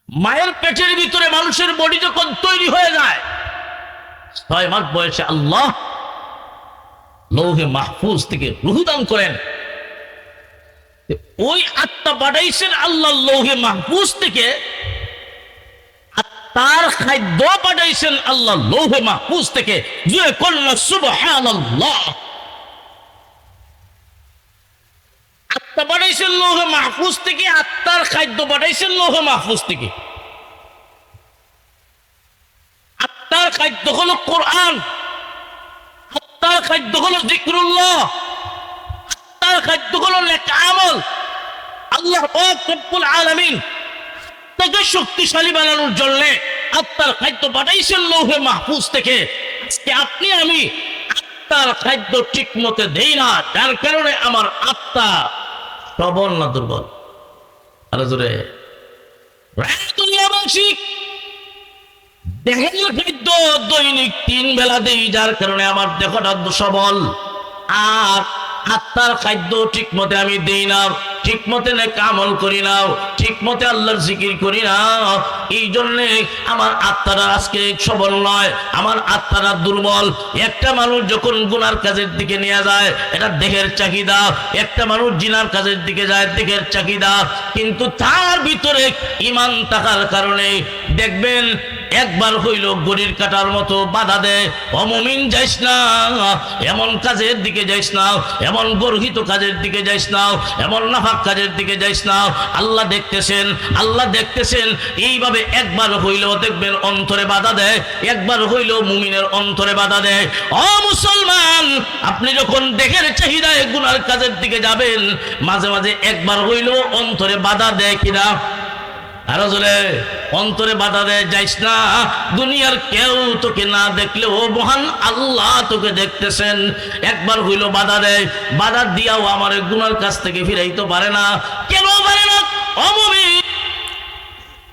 মায়ের পেটের ভিতরে মানুষের বডি যখন তৈরি হয়ে যায় 6 মাস বয়সে আল্লাহ লৌহে মাহফুজ থেকে রূহ দান করেন। ওই আত্মা পাঠাইছেন আল্লাহ লৌহে মাহফুজ থেকে, তার খাদ্য পাঠাইছেন আল্লাহ লৌহে মাহফুজ থেকে। জুড়ে করল সুবহানাল্লাহ। আত্মা পাঠাইছেন লৌহে মাহফুজ থেকে, আত্মার খাদ্য পাঠাইছেন লৌহে মাহফুজ থেকে। আত্মার খাদ্য হলো কোরআন, আত্মার খাদ্য হলো যিকরুল্লাহ, আত্মার খাদ্য হলো নেক আমল। আল্লাহ পাক রব্বুল আলামিন তাকে শক্তিশালী বানানোর জন্য আত্মার খাদ্য পাঠাইছেন লৌহে মাহফুজ থেকে। আজকে আপনি আমি আত্মার খাদ্য ঠিক মতো দেই না, যার কারণে আমার আত্মা সবল না দুর্বল। আরো জোরে দুনিয়াবাসী দেহের খাদ্য দৈনিক 3 বেলা দেই, যার কারণে আমার দেহটা সবল। আর আত্মার খাদ্য ঠিক মতে আমি দেই না, ঠিক মতে আমল করি না, ঠিক মতে আল্লাহর জিকির করি না। এই জন্য আমার আত্মারা আজকে সবল নয়, আমার আত্মারা দুর্বল। একটা মানুষ যখন গুনার কাজের দিকে নিয়ে যায়, এটা দেহের চাহিদা। একটা মানুষ জিনার কাজের দিকে যায়, দেহের চাহিদা। কিন্তু তার ভিতরে ঈমান থাকার কারণে দেখবেন একবার হইল গড়ির কাটার মতো বাধা দেয়, অমুমিন যাইস না, এমন কাজের দিকে যাইস না, এমন গর্হিত কাজের দিকে যাইস না, এমন নাফাক কাজের দিকে যাইস না। আল্লাহ দেখতেছেন, আল্লাহ দেখতেছেন। এইভাবে একবার হইলেও দেখবেন অন্তরে বাধা দেয়, একবার হইলেও মুমিনের অন্তরে বাধা দেয়। ও মুসলমান, আপনি যখন দেখের চাহিদায় গুনার কাজের দিকে যাবেন, মাঝে মাঝে একবার হইলেও অন্তরে বাধা দেয় কিনা? আরো জোরে, অন্তরে বাধা দেয়। যাইস না, দুনিয়ার কেউ তোকে না দেখলেও মহান আল্লাহ তোকে দেখতেছেন। একবার হইল বাধা দেয়, বাধা দিয়াও আমার গুনার কাছ থেকে ফিরাইতে পারে না। কেন পারে না? অমুমিন।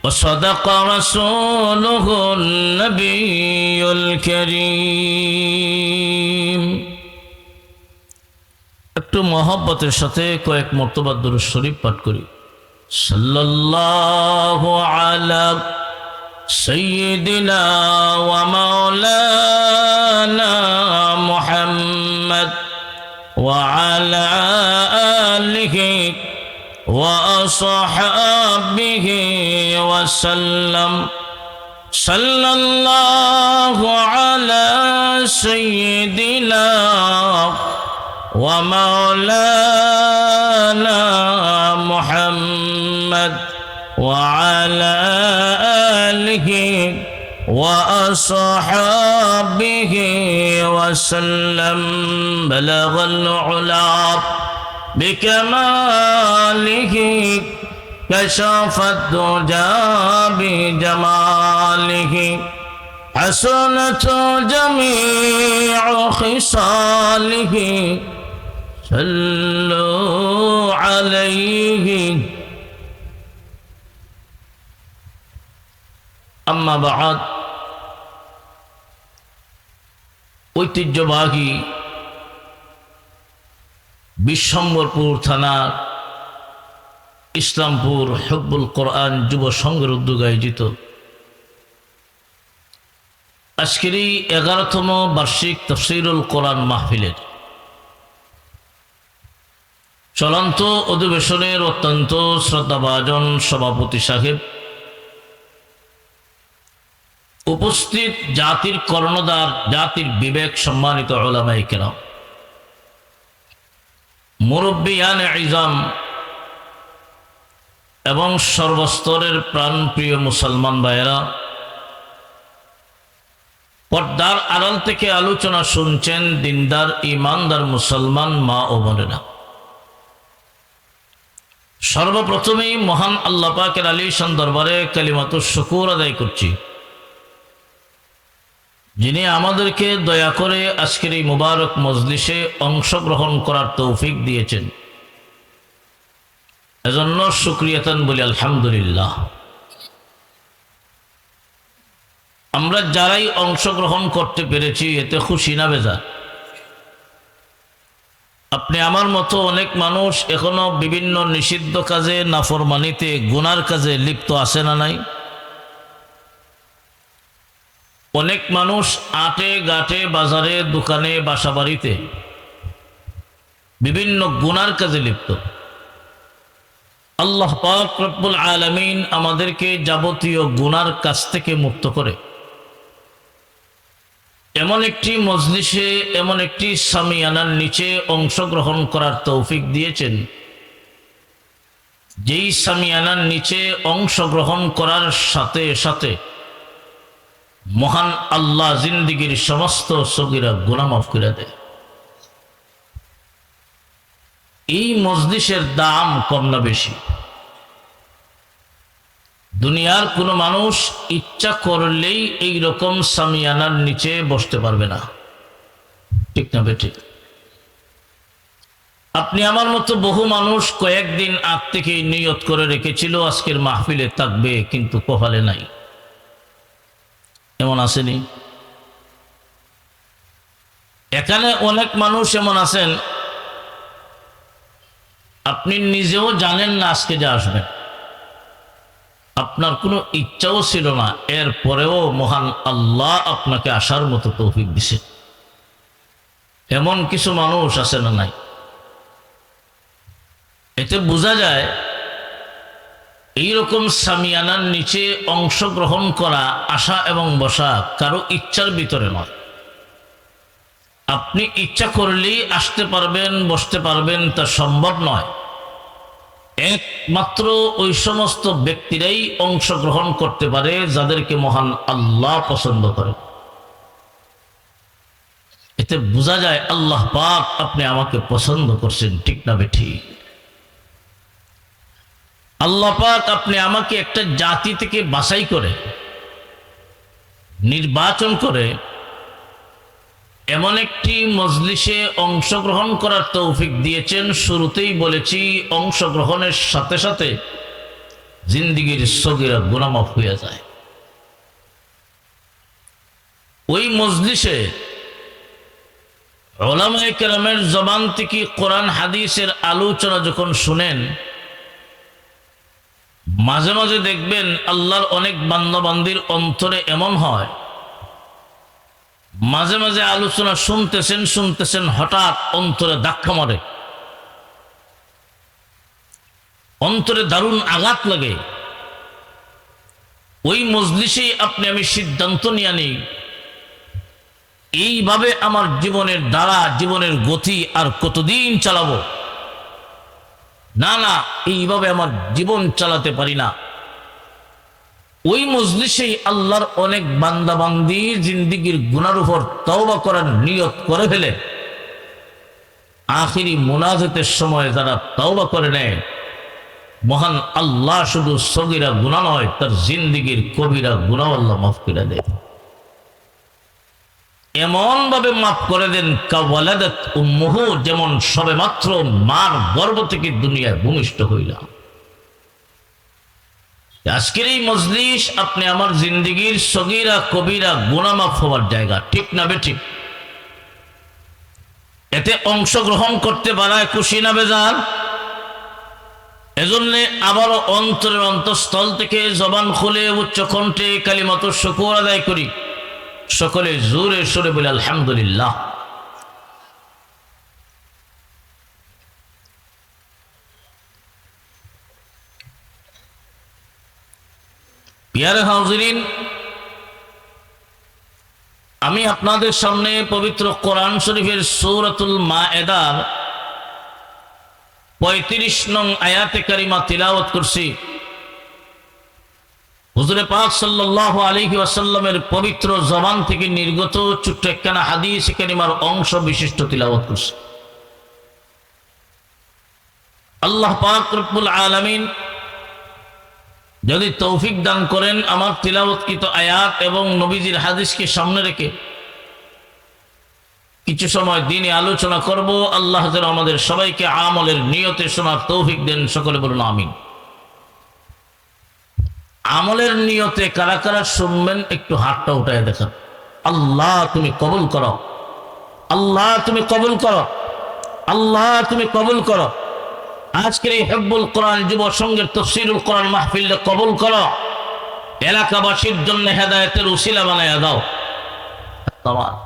وصدق رسوله النبي الكريم। একটু মহব্বতের সাথে কয়েক মর্তবা দুরূদ শরীফ পাঠ করি। সাল্লাল্লাহু আলা সাইয়্যিদিনা ওয়া মাওলানা মুহাম্মদ ওয়া আলা আলিহি ওয়া আসহাবিহি ওয়া সাল্লাম। সাল্লাল্লাহু আলা সাইয়্যিদিনা ওয়া মাওলানা মুহাম্মদ ওয়া আলা আলিহি ওয়া আসহাবিহি ওয়া সাল্লাম। বালাগাল উলা বিকামালিহি কাশাফাদ দুজা বিজামালিহি حسنت جميع خصاله صلوا عليه أما بعد। ঐতিহ্যবাহী বিশ্বম্বরপুর থানা ইসলামপুর হিফজুল কোরআন যুব সংঘের উদ্যোগে আয়োজিত আজকের এই 11তম বার্ষিক তাফসীরুল কোরআন মাহফিলের চলন্ত অধিবেশনের অত্যন্ত শ্রদ্ধাভাজন সভাপতি সাহেব, উপস্থিত জাতির কর্ণধার, জাতির বিবেক সম্মানিত উলামায়ে কেরাম, মুরব্বিয়ানে ইজাম এবং সর্বস্তরের প্রাণপ্রিয় মুসলমান ভাইয়েরা, পর্দার আড়াল থেকে আলোচনা শুনছেন দিনদার ইমানদার মুসলমান মা ও বোনেরা। সর্বপ্রথমেই মহান আল্লাহ পাকের আলিশান দরবারে কালিমাতুশ শুকর আদায় করছি, যিনি আমাদেরকে দয়া করে আজকের এই মুবারক মজলিসে অংশগ্রহণ করার তৌফিক দিয়েছেন। এজন্য শুকরিয়াতান বলি আলহামদুলিল্লাহ। আমরা যারাই অংশগ্রহণ করতে পেরেছি এতে খুশি না বেজার? আপনি আমার মতো অনেক মানুষ এখনো বিভিন্ন নিষিদ্ধ কাজে, নাফরমানিতে, গুনার কাজে লিপ্ত আছে না নাই? অনেক মানুষ আটে ঘাটে বাজারে দোকানে বাসা বাড়িতে বিভিন্ন গুনার কাজে লিপ্ত। আল্লাহ পাক রব্বুল আলামিন আমাদেরকে যাবতীয় গুনার কাজ থেকে মুক্ত করে এমন একটি মজলিসে, এমন একটি সামিয়ানার নিচে অংশগ্রহণ করার তৌফিক দিয়েছেন, যেই সামিয়ানার নিচে অংশগ্রহণ করার সাথে সাথে মহান আল্লাহ জিন্দিগির সমস্ত সগীরা গুনাহ মাফ করে দেয়। এই মজলিসের দাম কম না বেশি? দুনিয়ার কোনো মানুষ ইচ্ছা করলেই এই রকম সামিয়ানার নিচে বসতে পারবে না, ঠিক না বেঠি? আপনি আমার মতো বহু মানুষ কয়েকদিন আগ থেকে নিয়ত করে রেখেছিল আজকের মাহফিলে থাকবে, কিন্তু কপালে নাই। এমন আসেনি? এখানে অনেক মানুষ এমন আছেন, আপনি নিজেও জানেন না আজকে যে আসবেন, আপনার কোনো ইচ্ছাও ছিল না, এরপরেও মহান আল্লাহ আপনাকে আসার মতো তৌফিক দিছে। এমন কিছু মানুষ আছে না নাই? এতে বোঝা যায় এইরকম সামিয়ানার নিচে অংশগ্রহণ করা, আসা এবং বসা কারো ইচ্ছার ভিতরে নয়। আপনি ইচ্ছা করলেই আসতে পারবেন, বসতে পারবেন, তা সম্ভব নয়। একমাত্র ওই সমস্ত ব্যক্তিরাই অংশগ্রহণ করতে পারে যাদেরকে মহান আল্লাহ পছন্দ করে। এতে বোঝা যায় আল্লাহ পাক আপনি আমাকে পছন্দ করছেন, ঠিক না বেঠি? আল্লাহ পাক আপনি আমাকে একটা জাতি থেকে বাছাই করে, নির্বাচন করে এমন একটি মজলিসে অংশগ্রহণ করার তৌফিক দিয়েছেন। শুরুতেই বলেছি, অংশগ্রহণের সাথে সাথে জিন্দিগির সগীরা গুনাহ মাফ হয়ে যায়। ওই মজলিসে উলামায়ে কেরামের জবান থেকে কোরআন হাদিসের আলোচনা যখন শুনেন, মাঝে মাঝে দেখবেন আল্লাহর অনেক বান্দাবান্দির অন্তরে এমন হয়, মাঝে মাঝে আলোচনা শুনতেছেন হঠাৎ অন্তরে ধাক্কা মারে, অন্তরে দারুণ আঘাত লাগে। ওই মজলিসেই আপনি আমি সিদ্ধান্ত নিয়ে নিই, এইভাবে আমার জীবনের দ্বারা, জীবনের গতি আর কতদিন চালাবো? না, এইভাবে আমার জীবন চালাতে পারি না। ওই মজলিসেই আল্লাহর অনেক বান্দাবান্দি জিন্দিগির গুনার উপর তওবা করার নিয়ত করে ফেলে। আখিরি মুনাজাতের সময় যারা তওবা করে নেয়, মহান আল্লাহ শুধু সগীরা গুনাহ নয়, তার জিন্দিগির কবিরা গুনাহ আল্লাহ মাফ করে দেয়। এমন ভাবে মাফ করে দেন কাওয়ালাদাত উম্মুহু, যেমন সবেমাত্র মার গর্ভ থেকে দুনিয়ায় ভূমিষ্ঠ হইলাম। আজকের এই মজলিস আপনি আমার জিন্দিগির সগীরা কবিরা গুনাহ মাফ হওয়ার জায়গা, ঠিক না বেঠিক? এতে অংশগ্রহণ করতে পারায় খুশি না বেজার? এজন্য আবারও অন্তরের অন্তঃস্থল থেকে জবান খুলে উচ্চ কণ্ঠে কালিমাতুশ শুকর আদায় করি। সকলে জোরে সোরে বলে আলহামদুলিল্লাহ। প্রিয় হাজিরিন, আমি আপনাদের সামনে পবিত্র কোরআন শরীফের সূরাতুল মায়েদার 35 নং আয়াতে কারিমা তিলাওয়াত করছি। হুজুরে পাক সাল্লাল্লাহু আলাইহি ওয়াসাল্লামের পবিত্র জবান থেকে নির্গত ছোট্ট একখানা হাদিস কারিমার অংশ বিশিষ্ট তিলাওয়াত করছি। আল্লাহ পাক রব্বুল আলামিন যদি তৌফিক দান করেন, আমার তিলাওয়াতকৃত আয়াত এবং নবীজির হাদিসকে সামনে রেখে কিছু সময় দিনে আলোচনা করব। আল্লাহ যেন আমাদের সবাইকে আমলের নিয়তে শোনার তৌফিক দেন। সকলে বলুন আমিন। আমলের নিয়তে কারা কারা শুনবেন একটু হাতটা উঠায় দেখান। আল্লাহ তুমি কবুল করো, আল্লাহ তুমি কবুল করো, আল্লাহ তুমি কবুল করো। আজকের এই হিব্বুল কোরআন যুব সংঘের তাফসীরুল কোরআন মাহফিল কবুল করো। এলাকাবাসীর জন্য হেদায়েতের উসিলা বানায়া দাও। তাওয়াল।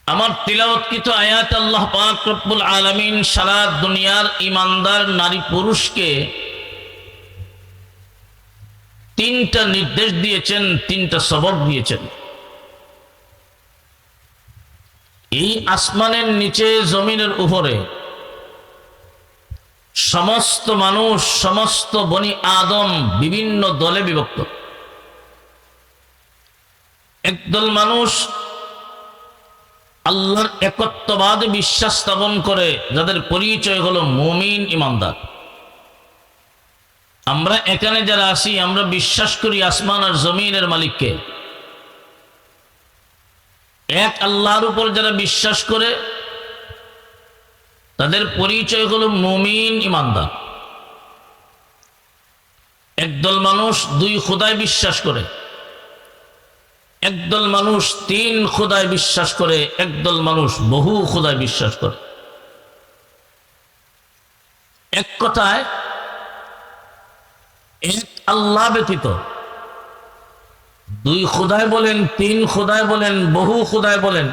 আমার তিলাওয়াতকৃত আয়াত আল্লাহ পাক রব্বুল আলামিন সারা দুনিয়ার ইমানদার নারী পুরুষকে তিনটা নির্দেশ দিয়েছেন, তিনটা সবক দিয়েছেন। এই আসমানের নিচে জমিনের উপরে সমস্ত মানুষ, সমস্ত বনি আদম বিভিন্ন দলে বিভক্ত। একদল মানুষ আল্লাহর একত্ববাদে বিশ্বাস স্থাপন করে, যাদের পরিচয় হলো মুমিন ইমানদার। আমরা এখানে যারা আছি, আমরা বিশ্বাস করি আসমান আর জমিনের মালিককে। এক আল্লাহর উপর যারা বিশ্বাস করে, তাদের পরিচয় হলো মুমিন ইমানদার। একদল মানুষ দুই খোদায় বিশ্বাস করে, একদল মানুষ তিন খোদায় বিশ্বাস করে, একদল মানুষ বহু খোদায় বিশ্বাস করে। এক কথায় এক আল্লাহ ব্যতীত দুই খোদায় বলেন, তিন খোদায় বলেন, বহু খোদায় বলেন,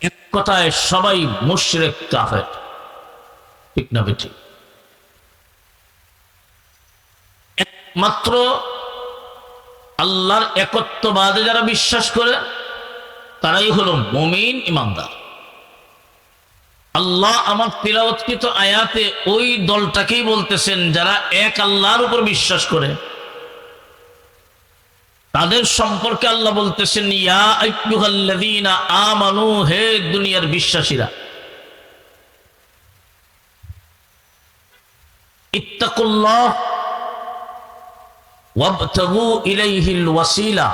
এক কথায় সবাই মুশরিক কাফের। ঠিক না বেঠিক? একমাত্র আল্লাহর একত্ববাদে যারা বিশ্বাস করে, তারাই হলো মুমিন ইমানদার। আল্লাহ আমার তিলাওয়াতকৃত আয়াতে ওই দলটাকেই বলতেছেন যারা এক আল্লাহর উপর বিশ্বাস করে। তাদের সম্পর্কে আল্লাহ বলতেছেন, ইয়া আইয়ুহাল্লাযীনা আমানু, হে দুনিয়ার বিশ্বাসীরা, ইত্তাকুল্লাহ ওয়াবতাগু ইলাইহিল ওয়াসিলা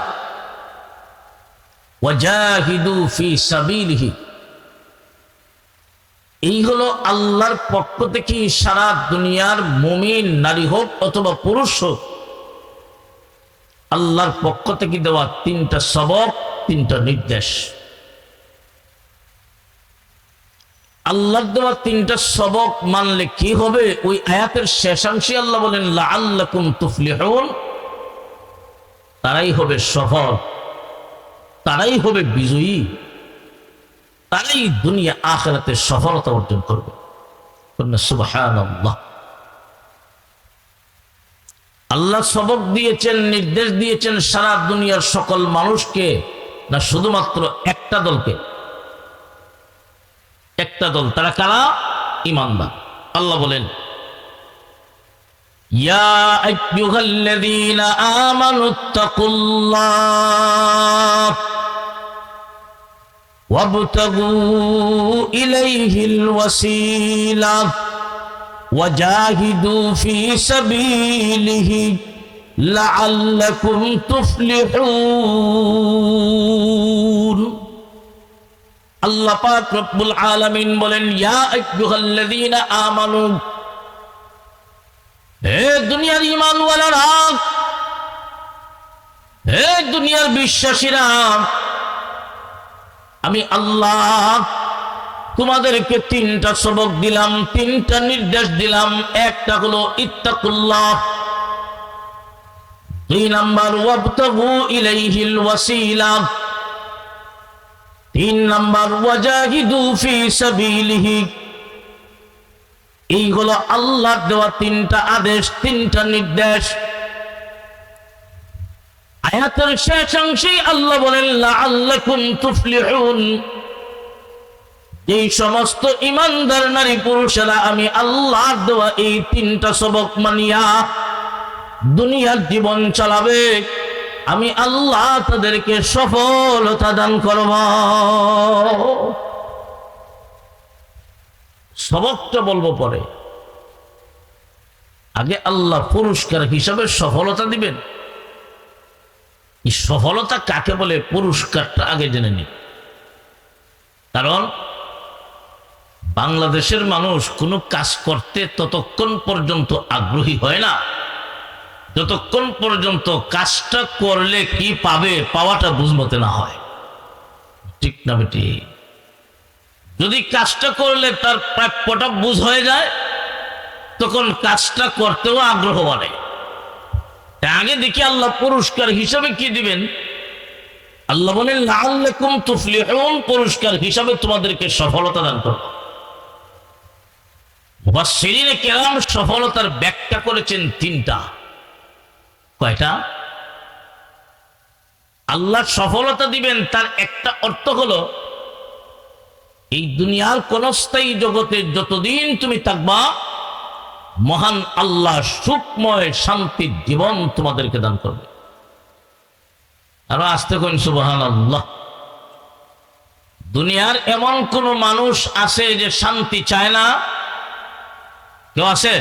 ওয়াজাহিদু ফি সাবিলিহি। এই হলো আল্লাহর পক্ষ থেকে সারা দুনিয়ার মুমিন নারী হোক অথবা পুরুষ হোক, আল্লাহর পক্ষ থেকে দেওয়া তিনটা সবক, তিনটা নির্দেশ। আল্লাহর দেওয়া তিনটা সবক মানলে কি হবে? ওই আয়াতের শেষাংশে আল্লাহ বলেন, লাআল্লাকুম তুফলিহুন, তারাই হবে সফল, তারাই হবে বিজয়ী, তারাই দুনিয়া আখিরাতে সফলতা অর্জন করবে। সুবহানাল্লাহ। আল্লাহ সবক দিয়েছেন, নির্দেশ দিয়েছেন সারা দুনিয়ার সকল মানুষকে, না শুধুমাত্র একটা দলকে? একটা দল, তারা কারা? ঈমানদার। আল্লাহ বলেন, ইয়া আইয়ুহাল্লাযীনা আমানুত্তাকুল্লাহ ওয়াবতাগু ইলাইহিল ওয়াসিলা ওয়াজাহিদু ফি সাবিলিহি লাআল্লাকুম তুফলিহুন। আল্লাহ পাক রব্বুল আলামিন বলেন, ইয়া আইয়ুহাল্লাযীনা আমানু, হে দুনিয়ার ঈমানওয়ালারা, হে দুনিয়ার বিশ্বাসীরা, আমি আল্লাহ তোমাদেরকে তিনটা সবক দিলাম, তিনটা নির্দেশ দিলাম। একটা হলো ইত্তাকুল্লাহ, দুই নাম্বার ওয়াবতাগু ইলাইহিল ওয়াসিলা, তিন নাম্বার ওয়াজাহিদু ফি সাবিলিহি। এই হলো আল্লাহর দেওয়া তিনটা আদেশ, তিনটা নির্দেশ। আয়াতের শেষাংশে আল্লাহ বলেন, লাআল্লাকুম তুফলিহুন, এই সমস্ত ইমানদার নারী পুরুষেরা আমি আল্লাহর দেওয়া এই তিনটা সবক মানিয়া দুনিয়ার জীবন চালাবে, আমি আল্লাহ তাদেরকে সফলতা দান করব। সবকটা বলবো পরে, আগে আল্লাহ পুরস্কার হিসাবে সফলতা দিবেন। এই সফলতা কাকে বলে, পুরস্কারটা আগে জেনে নিন। কারণ বাংলাদেশের মানুষ কোনো কাজ করতে ততক্ষণ পর্যন্ত আগ্রহী হয় না যতক্ষণ পর্যন্ত কাজটা করলে কি পাবে, পাওয়াটা বুঝমতে না হয়। ঠিক না বেটি? যদি কাজটা করলে তার প্রাপ্যটা বুঝ হয়ে যায়, তখন কাজটা করতেও আগ্রহ বাড়ে। আগে দেখি আল্লাহ পুরস্কার হিসাবে কি দিবেন, আল্লাহ বলেন লাআল্লাকুম তুফলিহুন, পুরস্কার হিসাবে তোমাদেরকে সফলতা দান করব। মুফাসসিরিনে কেরাম সফলতার ব্যাখ্যা করেছেন তিনটা। কয়টা? আল্লাহ সফলতা দিবেন তার একটা অর্থ হলো এই দুনিয়ার কোন স্থায়ী জগতে যতদিন তুমি থাকবা মহান আল্লাহ সুখময় শান্তির জীবন তোমাদেরকে দান করবে। আরো আসতে কোন সুবহানাল্লাহ। দুনিয়ার এমন কোন মানুষ আছে যে শান্তি চায় না? কেউ আছে?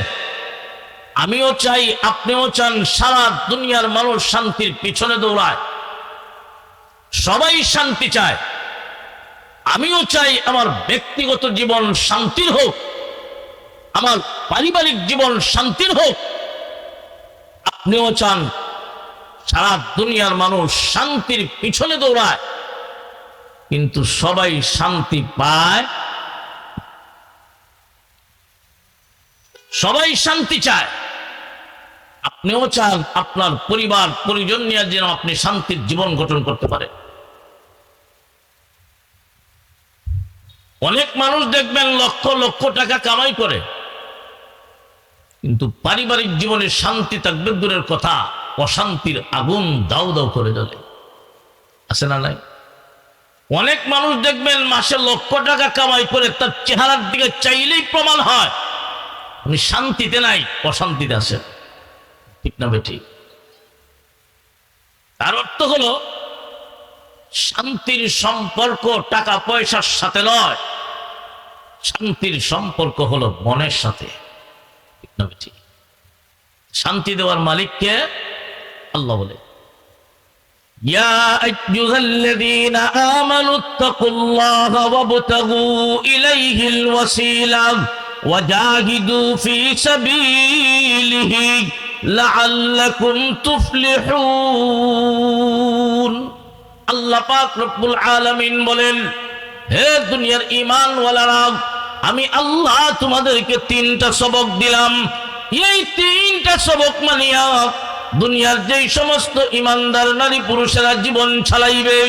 আমিও চাই, আপনিও চান, সারা দুনিয়ার মানুষ শান্তির পিছনে দৌড়ায়, সবাই শান্তি চায়। আমিও চাই আমার ব্যক্তিগত জীবন শান্তির হোক, আমার পারিবারিক জীবন শান্তির হোক। আপনিও চান সারা দুনিয়ার মানুষ শান্তির পিছনে দৌড়ায়, কিন্তু সবাই শান্তি পায়? সবাই শান্তি চায়। আপনিও চান আপনার পরিবার পরিজন নিয়ে যেন আপনি শান্তির জীবন গঠন করতে পারেন। অনেক মানুষ দেখবেন লক্ষ লক্ষ টাকা কামাই করে, কিন্তু পারিবারিক জীবনে শান্তি থাকবে দূরের কথা, অশান্তির আগুন দাউ দাউ করে জ্বলে। আছে না নাই? অনেক মানুষ দেখবেন মাসে লক্ষ টাকা কামাই করে, তার চেহারার দিকে চাইলেই প্রমাণ হয় উনি শান্তিতে নাই, অশান্তিতে আছে। ঠিক না বেঠিক? তার অর্থ হলো শান্তির সম্পর্ক টাকা পয়সার সাথে নয়, শান্তির সম্পর্ক হলো মনের সাথে। ঠিক না বেঠিক? শান্তি দেওয়ার মালিককে আল্লাহ বলে ইয়া আইয়ুহাল্লাযীনা আমানুত্তাকুল্লাহা ওয়াবতাগু ইলাইহিল ওয়াসিলা ওয়াজাহিদু ফি সাবিলিহি লাআল্লাকুম তুফলিহুন। আল্লাহ পাক রব্বুল আলামিন বলেন, হে দুনিয়ার ঈমানওয়ালারা, আমি আল্লাহ তোমাদেরকে তিনটা সবক দিলাম। এই তিনটা সবক মানিয়া দুনিয়ার যেই সমস্ত ঈমানদার নারী পুরুষেরা জীবন চালাইবে,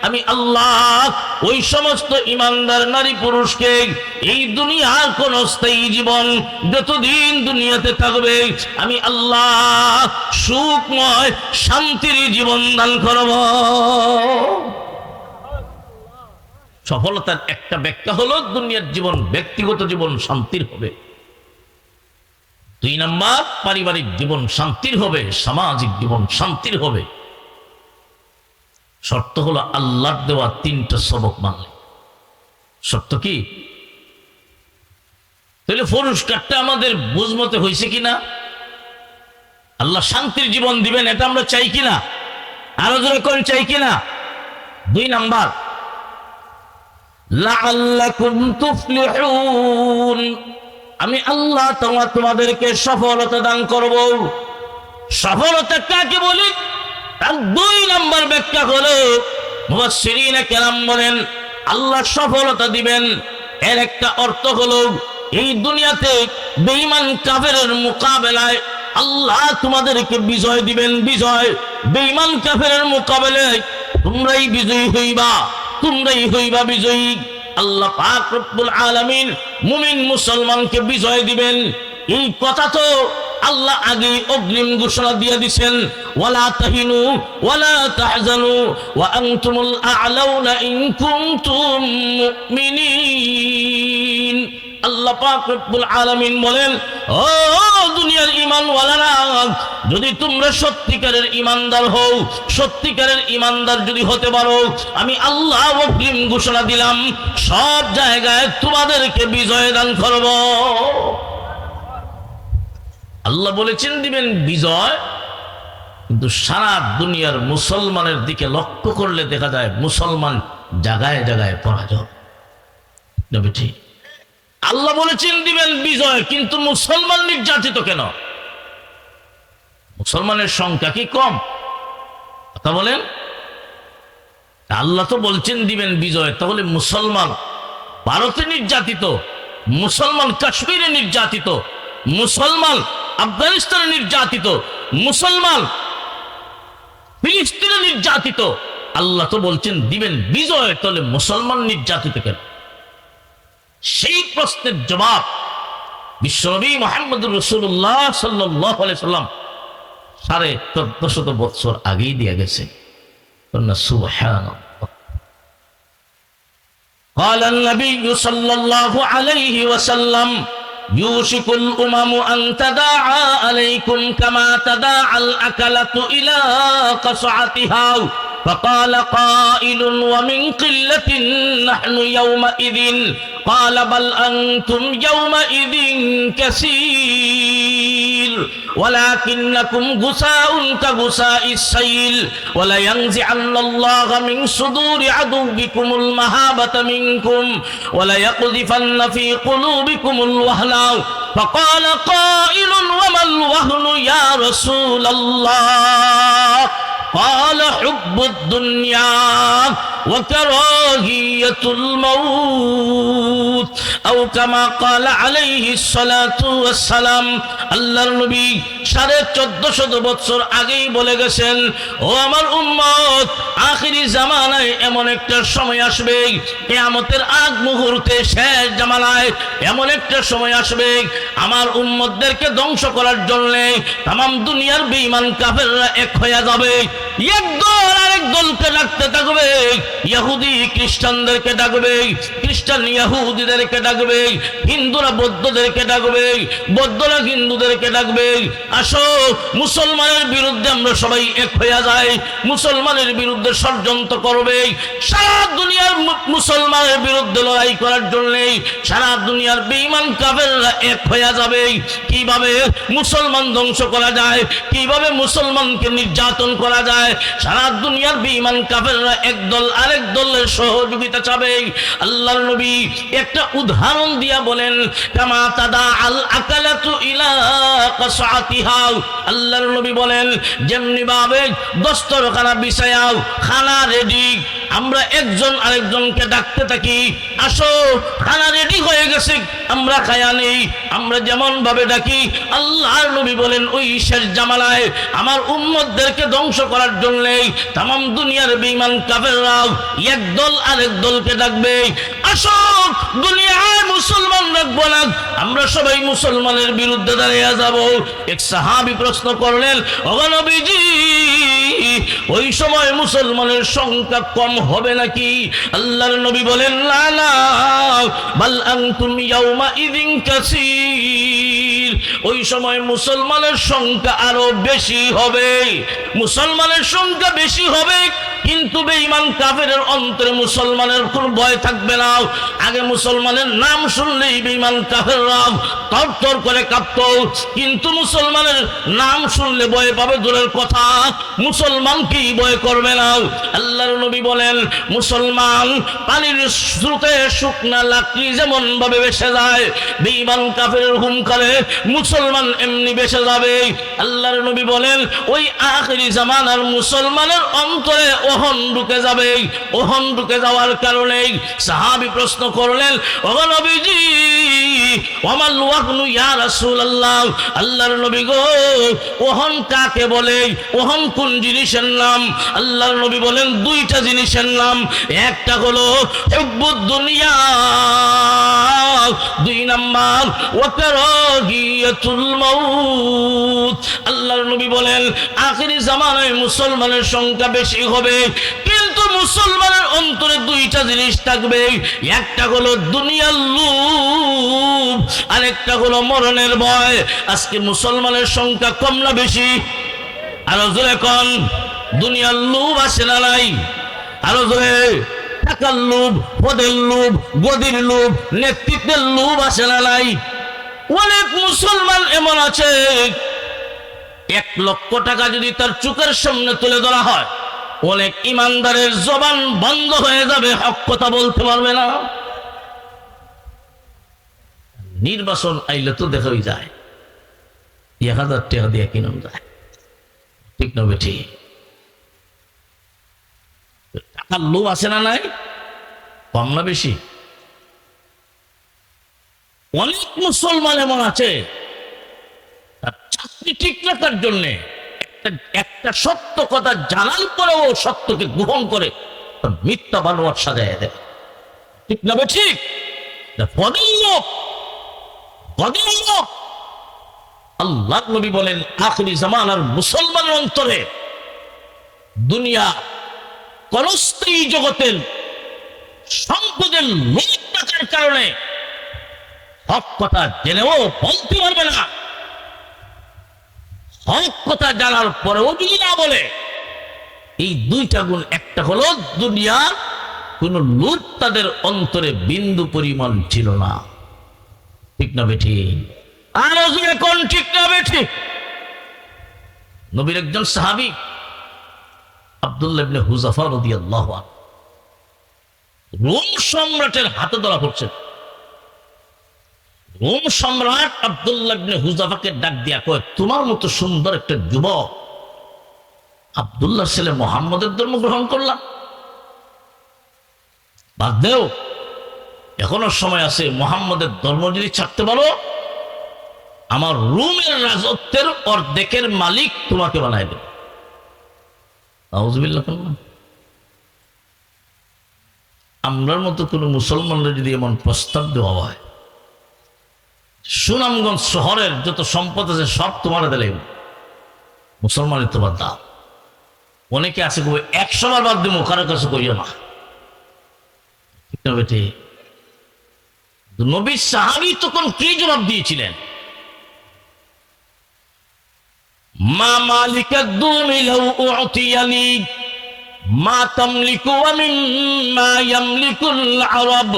আমি আল্লাহ ওই সমস্ত ঈমানদার নারী পুরুষকে এই দুনিয়ার কোন স্থায়ী জীবন যতদিন দুনিয়াতে থাকবে আমি আল্লাহ সুখময় শান্তির জীবন দান করব। সফলতার একটা ব্যাখ্যা হলো দুনিয়ার জীবন, ব্যক্তিগত জীবন শান্তির হবে। 2 নাম্বার, পারিবারিক জীবন শান্তির হবে, সামাজিক জীবন শান্তির হবে। শর্ত হলো আল্লাহর দেওয়া তিনটা সবক মানলে। শর্ত কি? তাহলে পুরস্কারটা আমাদের বুঝমতে হয়েছে কিনা? আল্লাহ শান্তির জীবন দিবেন এটা আমরা চাই কিনা? আরো জোরে কোন চাই কিনা? 2 নাম্বার, লাআল্লাকুম তুফলিহুন, আমি আল্লাহ তোমাদেরকে সফলতা দান করব। সফলতা কাকে বলি? তার 2 নাম্বার ব্যাখ্যা হলো মুফাসসিরিনে কেরাম বলেন আল্লাহ সফলতা দিবেন এর একটা অর্থ হলো এই দুনিয়াতে বেঈমান কাফেরের মোকাবেলায় আল্লাহ তোমাদেরকে বিজয় দিবেন। বিজয়, বেঈমান কাফেরের মোকাবেলায় তোমরাই বিজয়ী হইবা, তোমরাই হইবা বিজয়ী। আল্লাহ পাক রব্বুল আলামিন মুমিন মুসলমানকে বিজয় দিবেন, এই কথা তো আল্লাহ আগে অগ্রিম ঘোষণা দিয়ে দিবেন, ওয়ালা তাহিনু ওয়ালা তাহজানু ওয়া আনতুমুল আ'লাউনা ইন কুনতুম মুমিনিন। আল্লাহ পাক রব্বুল আলামিন বলেন, ও দুনিয়ার ঈমানওয়ালারা, যদি তোমরা সত্যিকারের ঈমানদার হও, সত্যিকারের ঈমানদার যদি হতে পারো, আমি আল্লাহ অগ্রিম ঘোষণা দিলাম সব জায়গায় তোমাদেরকে বিজয় দান করব। আল্লাহ বলেছেন দিবেন বিজয়, কিন্তু সারা দুনিয়ার মুসলমানের দিকে লক্ষ্য করলে দেখা যায় মুসলমান জায়গায় জায়গায় পরাজয়। ঠিক? আল্লাহ বলেছেন দিবেন বিজয়, কিন্তু মুসলমান নির্যাতিত কেন? মুসলমানের সংখ্যা কি কম? কথা বলেন। আল্লাহ তো বলছেন দিবেন বিজয়, তাহলে মুসলমান ভারতে নির্যাতিত, মুসলমান কাশ্মীরে নির্যাতিত, মুসলমান আফগানিস্তানে নির্যাতিত, মুসলমান ফিলিস্তিনে নির্যাতিত, আল্লাহ তো বলছেন দিবেন বিজয়, তাহলে মুসলমান নির্যাতিত কেন? সেই প্রশ্নের জবাব বিশ্বনবী মুহাম্মদুর রাসূলুল্লাহ সাল্লাল্লাহু আলাইহি সাল্লাম 1450 বছর আগেই দিয়ে গেছে। সুবহানাল্লাহ। قال النبي صلى الله عليه وسلم يوشك الأمم أن تداعى عليكم كما تداعى الأكلة إلى قصعتها فقال قائل ومن قلة نحن يومئذ قال بل أنتم يومئذ كثير ولكنكم غثاء كغثاء السيل ولينزعن الله من صدور عدوكم المهابة منكم وليقذفن في قلوبكم الوهن فقال قائل وما الوهن يا رسول الله قال حب الدنيا وكراهية الموت أو كما قال عليه الصلاة والسلام। আল্লাহর নবী 1450 বছর আগেই বলে গেছেন, ও আমার উম্মত, আখিরি জামানায় এমন একটা সময় আসবে, কিয়ামতের আগ মুহূর্তে শেষ জামানায় এমন একটা সময় আসবে, আমার উম্মতদেরকে ধ্বংস করার জন্য তাম দুনিয়ার বেঈমান কাফেররা এক হয়ে যাবে। এক দল আরেক দলকে ডাকতে থাকবে, ইহুদি খ্রিস্টানদেরকে ডাকবে, খ্রিস্টান ইহুদিদেরকে ডাকবে, হিন্দুরা বৌদ্ধদেরকে ডাকবে, বৌদ্ধরা হিন্দুদেরকে ডাকবে, আসো মুসলমানের বিরুদ্ধে আমরা সবাই এক হয়ে যাই, মুসলমানের বিরুদ্ধে ষড়যন্ত্র করবে। সারা দুনিয়ার মুসলমানের বিরুদ্ধে লড়াই করার জন্য সারা দুনিয়ার বেঈমান কাফেররা এক হয়ে যাবে। কিভাবে মুসলমান ধ্বংস করা যায়, কিভাবে মুসলমানকে নির্যাতন করা যায়, সারা দুনিয়ার বেঈমান কাফেররা একদল আরেক দলের সহযোগিতা চাবে। আল্লাহর নবী একটা উদাহরণ দিয়া বলেন, কামা তাদা আল আকালাতু ইলা কাসাতিহা। আল্লাহর নবী বলেন, যেমনি ভাবে দস্তরখানা বিছায়াও, খানা রেডি, আমরা একজন আরেকজনকে ডাকতে থাকি, আসো খানা রেডি হয়ে গেছে, আমরা খায়া নেই, আমরা যেমন ভাবে ডাকি, আল্লাহর নবী বলেন ওই শেষ জামানায় আমার উম্মতদেরকে ধ্বংস করার জন্য তাম দুনিয়ার বেঈমান কাফেররা একদল আরেক দলকে ডাকবে, আসো দুনিয়ায় মুসলমান রাখবো না, আমরা সবাই মুসলমানের বিরুদ্ধে দাঁড়িয়ে যাব। এক সাহাবী প্রশ্ন করলেন, ও নবীজি, ওই সময় মুসলমানের সংখ্যা কম হবে নাকি? আল্লাহর নবী বলেন, না না, বাল আনতুম ইয়াউমা ইযিন কাসীর, ওই সময় মুসলমানের সংখ্যা আরো বেশি হবে, মুসলমানের সংখ্যা বেশি হবে, কিন্তু বেঈমান কাফেরের অন্তরে মুসলমানের কোন ভয় থাকবে না। আগে মুসলমানের নাম শুনলেই বেঈমান কাফেররা তরতর করে কাঁপত, কিন্তু মুসলমানের নাম শুনলে ভয় পাবে দূরের কথা, মুসলমানকেই ভয় করবে না। আল্লাহর নবী বলেন, মুসলমান পানির স্রোতে শুকনা লাকড়ি যেমন ভাবে ভেসে যায়, বেঈমান কাফেরের হুঙ্কারে মুসলমান এমনি ভেসে যাবে। আল্লাহর নবী বলেন, ওই আখিরি জামানার মুসলমানের অন্তরে ওহন ঢুকে যাবে, ওহন ঢুকে যাওয়ার কারণে সাহাবী প্রশ্ন করলেন, ও নবীজি, ওয়ামাল ওয়াহনু ইয়া রাসূলুল্লাহ, আল্লাহর নবী গো, ওহন কাকে বলে, ওহন কোন জিনিসের নাম? আল্লাহর নবী বলেন, দুইটা জিনিসের নাম, একটা হলো হুব্বুদ দুনিয়া, দুই নাম্বার ওয়া কারাহিয়াতুল মাউত। আল্লাহর নবী বলেন, আখিরি জামানায় মুসলমানের সংখ্যা বেশি হবে, কিন্তু মুসলমানের অন্তরে দুইটা জিনিস থাকবে, একটা হলো দুনিয়ার লোভ, আরেকটা হলো মরণের ভয়। আজকে মুসলমানের সংখ্যা কম না বেশি? আরো জোরে কোন, দুনিয়ার লোভ আছে না নাই? আরো জোরে, টাকার লোভ, পদের লোভ, গদির লোভ, নেতৃত্বের লোভ আছে না নাই? অনেক মুসলমান এমন আছে, 1 লক্ষ টাকা যদি তার চোখের সামনে তুলে ধরা হয়, অনেক ইমানদারের জবান বন্ধ হয়ে যাবে, হক কথা বলতে পারবে না। নির্বাচন আইলে তো দেখাই যায় 1000 টাকা দিয়ে কিনুন যায়, ঠিক না বেঠি? টাকার লোভ আছে না নাই? কম না বেশি? অনেক মুসলমান এমন আছে, তার চাকরি ঠিক রাখার জন্য একটা সত্য কথা জানার পরেও সত্যকে গ্রহণ করে মিথ্যা বানোয়ার সাজায় দেয়। ঠিক না ঠিক? আল্লাহ নবী বলেন আখিরি জামানার মুসলমানের অন্তরে দুনিয়া কনস্থায়ী জগতের সম্পদের লোভ টাকার কারণে হক কথা জেনেও বলতে পারবে না, হক কথা জানার পরেও যদি না বলে। এই দুইটা গুণ, একটা হলো দুনিয়ার কোন লোভ তাদের অন্তরে বিন্দু পরিমাণ ছিল না। ঠিক না বেঠি? আরো কোন ঠিক না বেঠি? নবীর একজন সাহাবী আব্দুল্লাহ ইবনে হুযাফা রাদিয়াল্লাহু আনহু রোম সম্রাটের হাতে ধরা পড়ছেন। রোম সম্রাট আব্দুল্লাহ ইবনে হুযাফাকে ডাক দিয়া কয়, তোমার মতো সুন্দর একটা যুবক আব্দুল্লাহর ছেলে মুহাম্মদের ধর্ম গ্রহণ করলাম, বাদ দেও, এখনো সময় আছে, মুহাম্মদের ধর্ম যদি ছাড়তে পারো আমার রোমের রাজত্বের অর্ধেকের মালিক তোমাকে বানাই দেবে। আউযুবিল্লাহ। আমরার মতো কোন মুসলমানরা যদি এমন প্রস্তাব দেওয়া হয়, সুনামগঞ্জ শহরের যত সম্পদ আছে সব তোমার দিলে মুসলমানের তোমার দাও। অনেকে আছে কবে 100 বার বাদ দিব, কারো কাছে করিও না। ঠিক না বেটে? নবী সাহাবী তখন কি জবাব দিয়েছিলেন? মা মালিকাদ দুমি লাউ উতিয়ানি মা তামলিকু ওয়া মিম্মা ইয়ামলিকুল আরব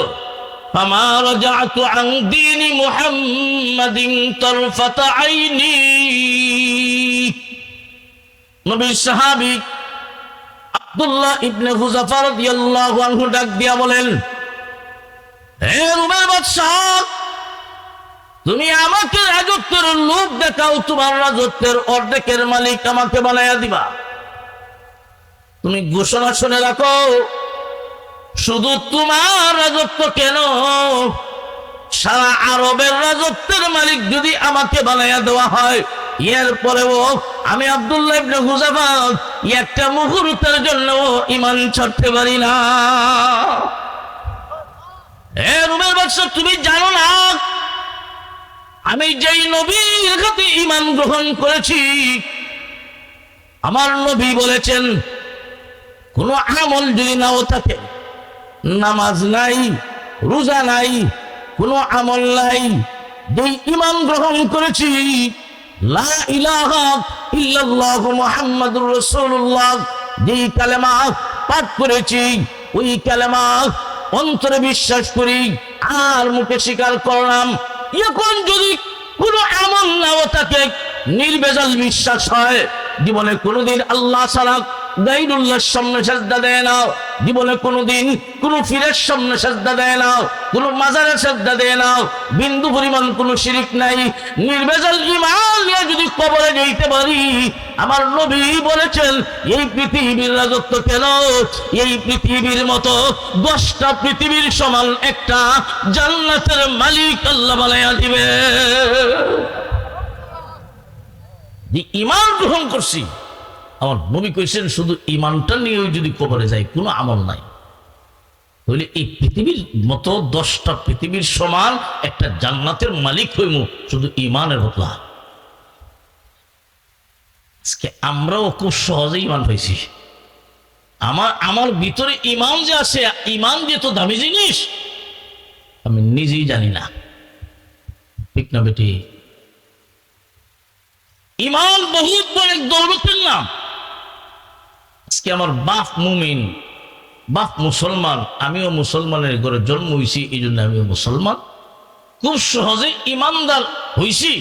ফামা রাজাতু আন দীনি মুহাম্মাদিন তারফাতা আইনি। নবী সাহাবী আব্দুল্লাহ ইবনে হুযাফা রাদিয়াল্লাহু আনহু ডাক দিয়া বলেন, হে রোমের বাদশাহ, তুমি আমাকে রাজত্বের লোভ দেখাও, তোমার রাজত্বের অর্ধেকের মালিক আমাকে বানাইয়া দিবা। তুমি ঘোষণা শুনে রাখো, শুধু তোমার রাজত্ব কেন, সারা আরবের রাজত্বের মালিক যদি আমাকে বানাইয়া দেওয়া হয়, এরপরেও আমি আব্দুল্লাহ ইবনে হুযাফা একটা মুহূর্তের জন্য ঈমান ছাড়তে পারি না। হে রোমের বাদশা, তুমি জানো না আমি যেই নবীর কাছে ঈমান গ্রহণ করেছি, আমার নবী বলেছেন কোন আমল যদি নাও থাকে, নামাজ নাই, রোজা নাই, কোন আমল নাই, যেই ঈমান গ্রহণ করেছি, লা ইলাহা ইল্লাল্লাহু মুহাম্মাদুর রাসূলুল্লাহ যেই কালেমা পাঠ করেছি, ওই কালেমা অন্তরে বিশ্বাস করি আর মুখে স্বীকার করলাম। এখন যদি কোন আমল নাও থাকে, নির্ভেজাল বিশ্বাস হয়, জীবনে কোনোদিন আল্লাহ ছাড়া গায়রুল্লাহর সামনে সিজদা দেয় না, জীবনে কোনোদিন কোন পীরের সামনে সিজদা দেয় না, কোন মাজারের সিজদা দেয় না, বিন্দু পরিমাণ কোনো শিরক নাই, নির্ভেজাল ঈমান নিয়ে যদি কবরে যেতে পারি, আমার নবী বলেছেন এই পৃথিবীর রাজত্ব কেন, এই পৃথিবীর মতো 10টা পৃথিবীর সমান একটা জান্নাতের মালিক আল্লাহ বানাইয়া দিবে। যে ঈমান গ্রহণ করছি, আমার নবী কইছেন শুধু ঈমানটা নিয়ে যদি কবরে যায়, কোনো আমল নাই, তাহলে এই পৃথিবীর মতো 10টা পৃথিবীর সমান একটা জান্নাতের মালিক হইব শুধু ঈমানের বদলা। আজকে আমরাও খুব সহজে ঈমান পাইছি। আমার ভিতরে ঈমান যে আছে, ঈমান যে তো দামি জিনিস আমি নিজেই জানি না। ঠিক না বেটি? ঈমান বহুত বড় এক দৌলতের নাম। আজকে আমার বাপ মুমিন, বাপ মুসলমান, আমিও মুসলমানের ঘরে জন্ম হয়েছি, এই জন্য আমিও মুসলমান। খুব সহজে ঈমানদার হইছি,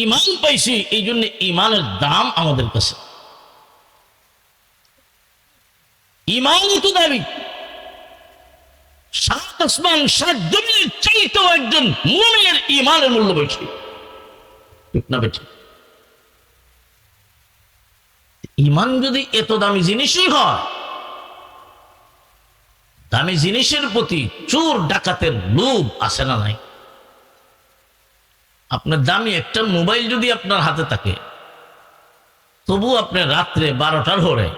ঈমান পাইছি, এই জন্য ঈমানের দাম আমাদের কাছে। ঈমান তো দাবি 7 আসমান 7 জমিনের চাইতেও একজন মুমিনের ঈমানের মূল্য বেশি। ঠিক না বেশি? ঈমান যদি এত দামি জিনিসই হয়, দামি জিনিসের প্রতি চোর ডাকাতের লোভ আছে না নাই? আপনার দামি একটা মোবাইল যদি আপনার হাতে থাকে, তবু আপনি রাত্রে 12টার হরে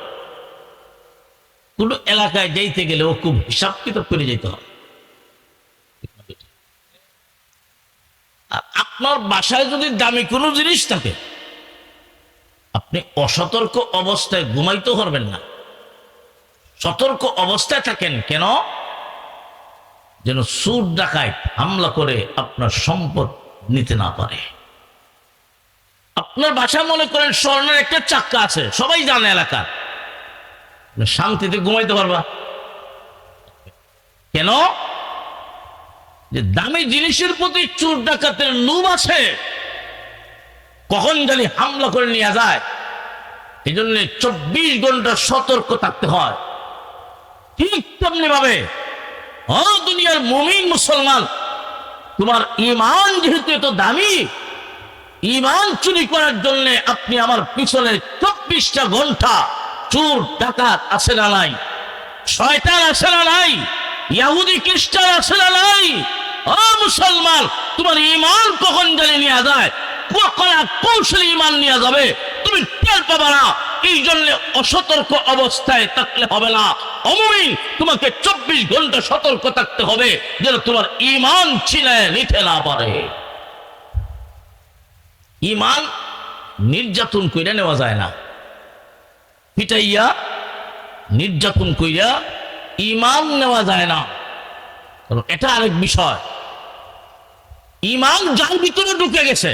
কোন এলাকায় যাইতে গেলে ও খুব হিসাব কিতাব করে যেতে হবে। আর আপনার বাসায় যদি দামি কোনো জিনিস থাকে, আপনি অসতর্ক অবস্থায় ঘুমাইতে পারবেন না। সতর্ক অবস্থায় থাকেন, কেন? যেন চোর ডাকাত হামলা করে আপনার সম্পদ নিতে না পারে। আপনার বাসায় মনে করেন স্বর্ণের একটা চাক্কা আছে, সবাই জানে এলাকার, শান্তিতে ঘুমাইতে পারবা? কেন? যে দামি জিনিসের প্রতি চোর ডাকাতের লোভ আছে, কখন জানি হামলা করে নিয়ে যায়। এই জন্য 24 ঘন্টা সতর্ক থাকতে হয়। ঠিক তেমনি ভাবে দুনিয়ার মুমিন মুসলমান, তোমার ইমান যেহেতু এত দামি, ইমান চুরি করার জন্য আপনি আমার পিছনে 24টা ঘন্টা চোর ডাকাত আছে না নাই, শয়তান আছে না নাই, ইহুদি খ্রিস্টান আছে না নাই। ও মুসলমান, তোমার ইমান কখন জানি নিয়ে যায়, কৌশলী ইমান নিয়ে যাবে, তুমি টের পাবে না। এই জন্য অসতর্ক অবস্থায় থাকলে হবে না। অমুমিন, তোমাকে 24 ঘন্টা সতর্ক থাকতে হবে যেন তোমার ইমান ছিনায় নিতে না পারে। ইমান নির্যাতন কইরা নেওয়া যায় না, পিটাইয়া নির্যাতন কইরা ইমান নেওয়া যায় না। কারণ এটা আরেক বিষয়। ইমান যার ভিতরে ঢুকে গেছে,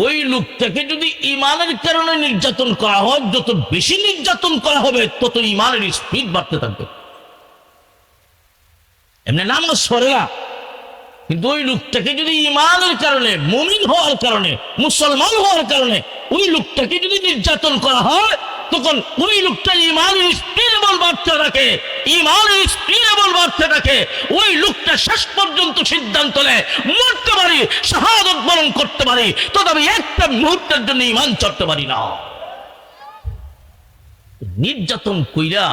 ওই লোকটাকে যদি ইমানের কারণে নির্যাতন করা হয়, যত বেশি নির্যাতন করা হবে তত ইমানের স্পিড বাড়তে থাকবে। এমনি নামাজ পড়ে না, কিন্তু ওই লোকটাকে যদি ইমানের কারণে, মুমিন হওয়ার কারণে, মুসলমান হওয়ার কারণে ওই লোকটাকে যদি নির্যাতন করা হয়, তখন ওই লোকটা ইমানের স্পিড বাড়তে থাকে, ইমানের স্পিড বাড়তে থাকে। ওই লোকটা শেষ পর্যন্ত সিদ্ধান্ত নেয়, মরতে পারি, শাহাদাত বরণ করতে পারি, তবে একটা মুহূর্তের জন্য ইমান চড়তে পারি না। নির্যাতন কইরা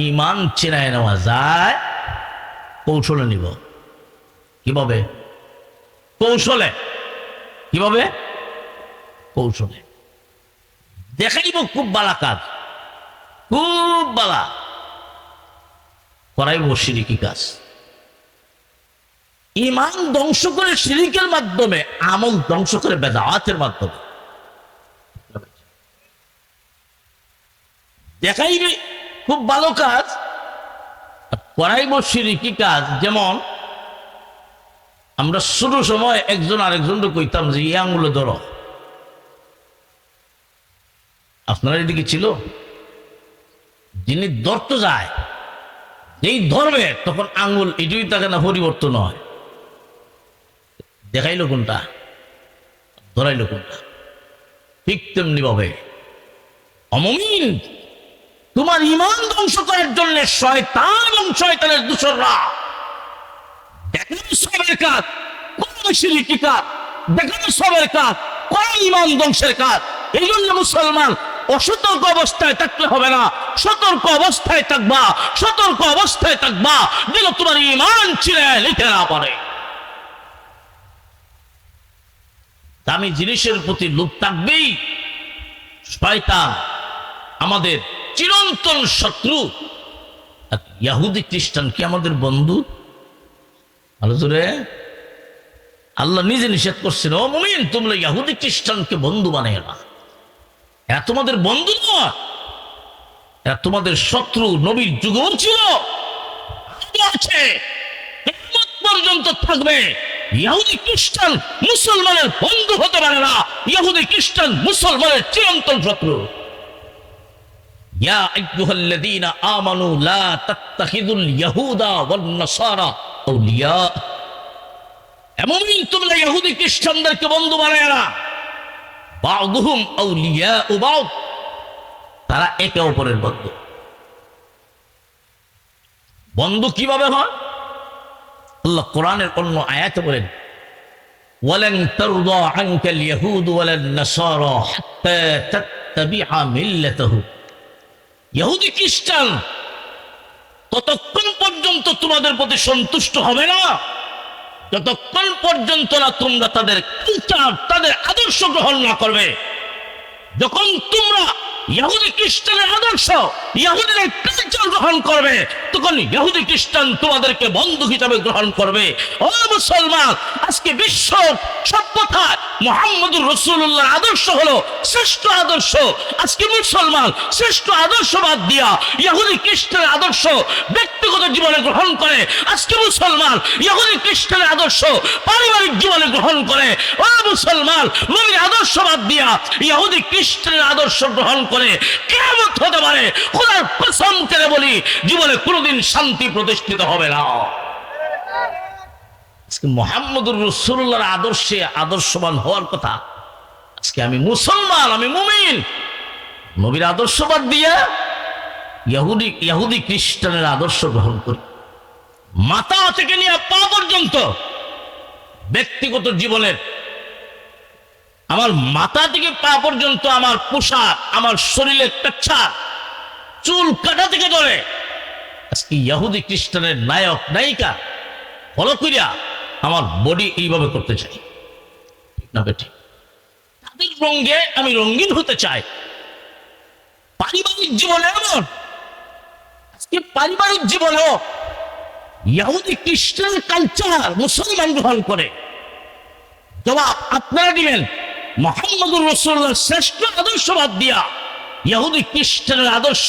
ইমান চেনায় নেওয়া যায়, কৌশলে নিব। কিভাবে? কৌশলে। কিভাবে? কৌশলে দেখাইব। খুব বালা কাজ, খুব বালা করাইব শিরিকি কাজ। ইমান ধ্বংস করে শিরিকের মাধ্যমে, আমল ধ্বংস করে বেদাতের মাধ্যমে দেখাইবে খুব ভালো কাজ, করাইব শিরিকি কাজ। যেমন আমরা ছোট সময় একজন আরেকজনকে কইতাম যে এই আঙ্গুলে ধরো। আপনারা এদিকে ছিল, যিনি ধরতে যায়, যেই ধরবে তখন আঙ্গুল এটুই থাকে না, পরিবর্তন হয়। দেখাইলো কোনটা, ধরাইলো কোনটা। ঠিক তেমনি ভাবে অমুমিন, তোমার ইমান ধ্বংস করার জন্য শয়তান এবং শয়তানের দূষররা দেখানো সবের কাজ, কোন শিরকি কাজ, দেখানো সবের কাজ, কোন ইমান ধ্বংসের কাজ। এই জন্য মুসলমান অসতর্ক অবস্থায় থাকলে হবে না, সতর্ক অবস্থায় থাকবা, সতর্ক অবস্থায় থাকবা যেন তোমার ইমান ছিঁড়ে নিতে না পারে। দামি জিনিসের প্রতি লোভ থাকবেই। শয়তান আমাদের চিরন্তন শত্রু। ইহুদি খ্রিস্টান কি আমাদের বন্ধু? আলোচরে আল্লাহ নিজে নিষেধ করছেন, ও মুমিন, তোমরা ইহুদি খ্রিস্টানকে বন্ধু বানিয়ে না। এরা তোমাদের বন্ধু নয়, এরা তোমাদের শত্রু। নবীর যুগও ছিল, আছে, কিয়ামত পর্যন্ত থাকবে। ইহুদি খ্রিস্টান মুসলমানের বন্ধু হতে পারে না। ইহুদি খ্রিস্টান মুসলমানের চিরন্তন শত্রু। ইয়া আইয়ুহাল্লাযীনা আমানু লা তাত্তাখিযুল ইয়াহুদা ওয়ান নাসারা আউলিয়া। মুমিন, তোমরা ইহুদি খ্রিস্টানদেরকে বন্ধু বানায় না। বা'দুহুম আউলিয়াউ বা'দ, তারা একে অপরের বন্ধু। বন্ধু কিভাবে হয়? আল্লাহ কোরআনের অন্য আয়াতে বলেন, ওয়ালান তারদা আনকাল ইয়াহুদ ওয়ালান নাসারা হাত্তা তাত্তাবিআ মিল্লাতাহুম। ইহুদি খ্রিস্টান ততক্ষণ পর্যন্ত তোমাদের প্রতি সন্তুষ্ট হবে না যতক্ষণ পর্যন্ত না তোমরা তাদের কালচার, তাদের আদর্শ গ্রহণ না করবে। যখন তোমরা ইহুদি খ্রিস্টানের আদর্শ, ইহুদিদের কালচার গ্রহণ করবে, তখন ইহুদি খ্রিস্টান তোমাদেরকে বন্ধু হিসাবে গ্রহণ করবে। ও মুসলমান, আজকে বিশ্ব সভ্যতায় মুহাম্মদুর রাসূলুল্লাহর আদর্শ হলো শ্রেষ্ঠ আদর্শ। আজকে মুসলমান শ্রেষ্ঠ আদর্শ বাদ দিয়া ইহুদি খ্রিস্টানের আদর্শ ব্যক্তিগত জীবনে গ্রহণ করে। আজকে মুসলমান ইহুদি খ্রিস্টানের আদর্শ পারিবারিক জীবনে গ্রহণ করে। ও মুসলমান, নবীর আদর্শ বাদ দিয়া ইহুদি খ্রিস্টানের আদর্শ গ্রহণ করে। কিয়ামত হতে পারে, খোদার কসম করে বলি, জীবনে কোনোদিন শান্তি প্রতিষ্ঠিত হবে না। আজকে মুহাম্মদুর রাসূলুল্লাহর আদর্শে আদর্শবান হওয়ার কথা। আজকে আমি মুসলমান, আমি মুমিন, নবীর আদর্শ বাদ দিয়া ইহুদি খ্রিস্টানের আদর্শ গ্রহণ করি। মাথা থেকে নিয়ে পা পর্যন্ত ব্যক্তিগত জীবনের, আমার মাথা থেকে পা পর্যন্ত আমার পোশাক, আমার শরীরের টেক্সচার, চুল কাটা থেকে ধরে আজকে ইহুদি খ্রিস্টানের নায়ক নায়িকা ফলো করিয়া আমার বডি এইভাবে করতে চাই, ঠিক না বেঠিক? তাদের রঙে আমি রঙিন হতে চাই। পারিবারিক জীবনে এমন, আজকে পারিবারিক জীবনেও ইহুদি খ্রিস্টান কালচার মুসলমান গ্রহণ করে। জবাব আপনারা দিবেন, মুহাম্মদুর রাসূলুল্লাহর শ্রেষ্ঠ আদর্শ বাদ দিয়া ইহুদি খ্রিস্টানের আদর্শ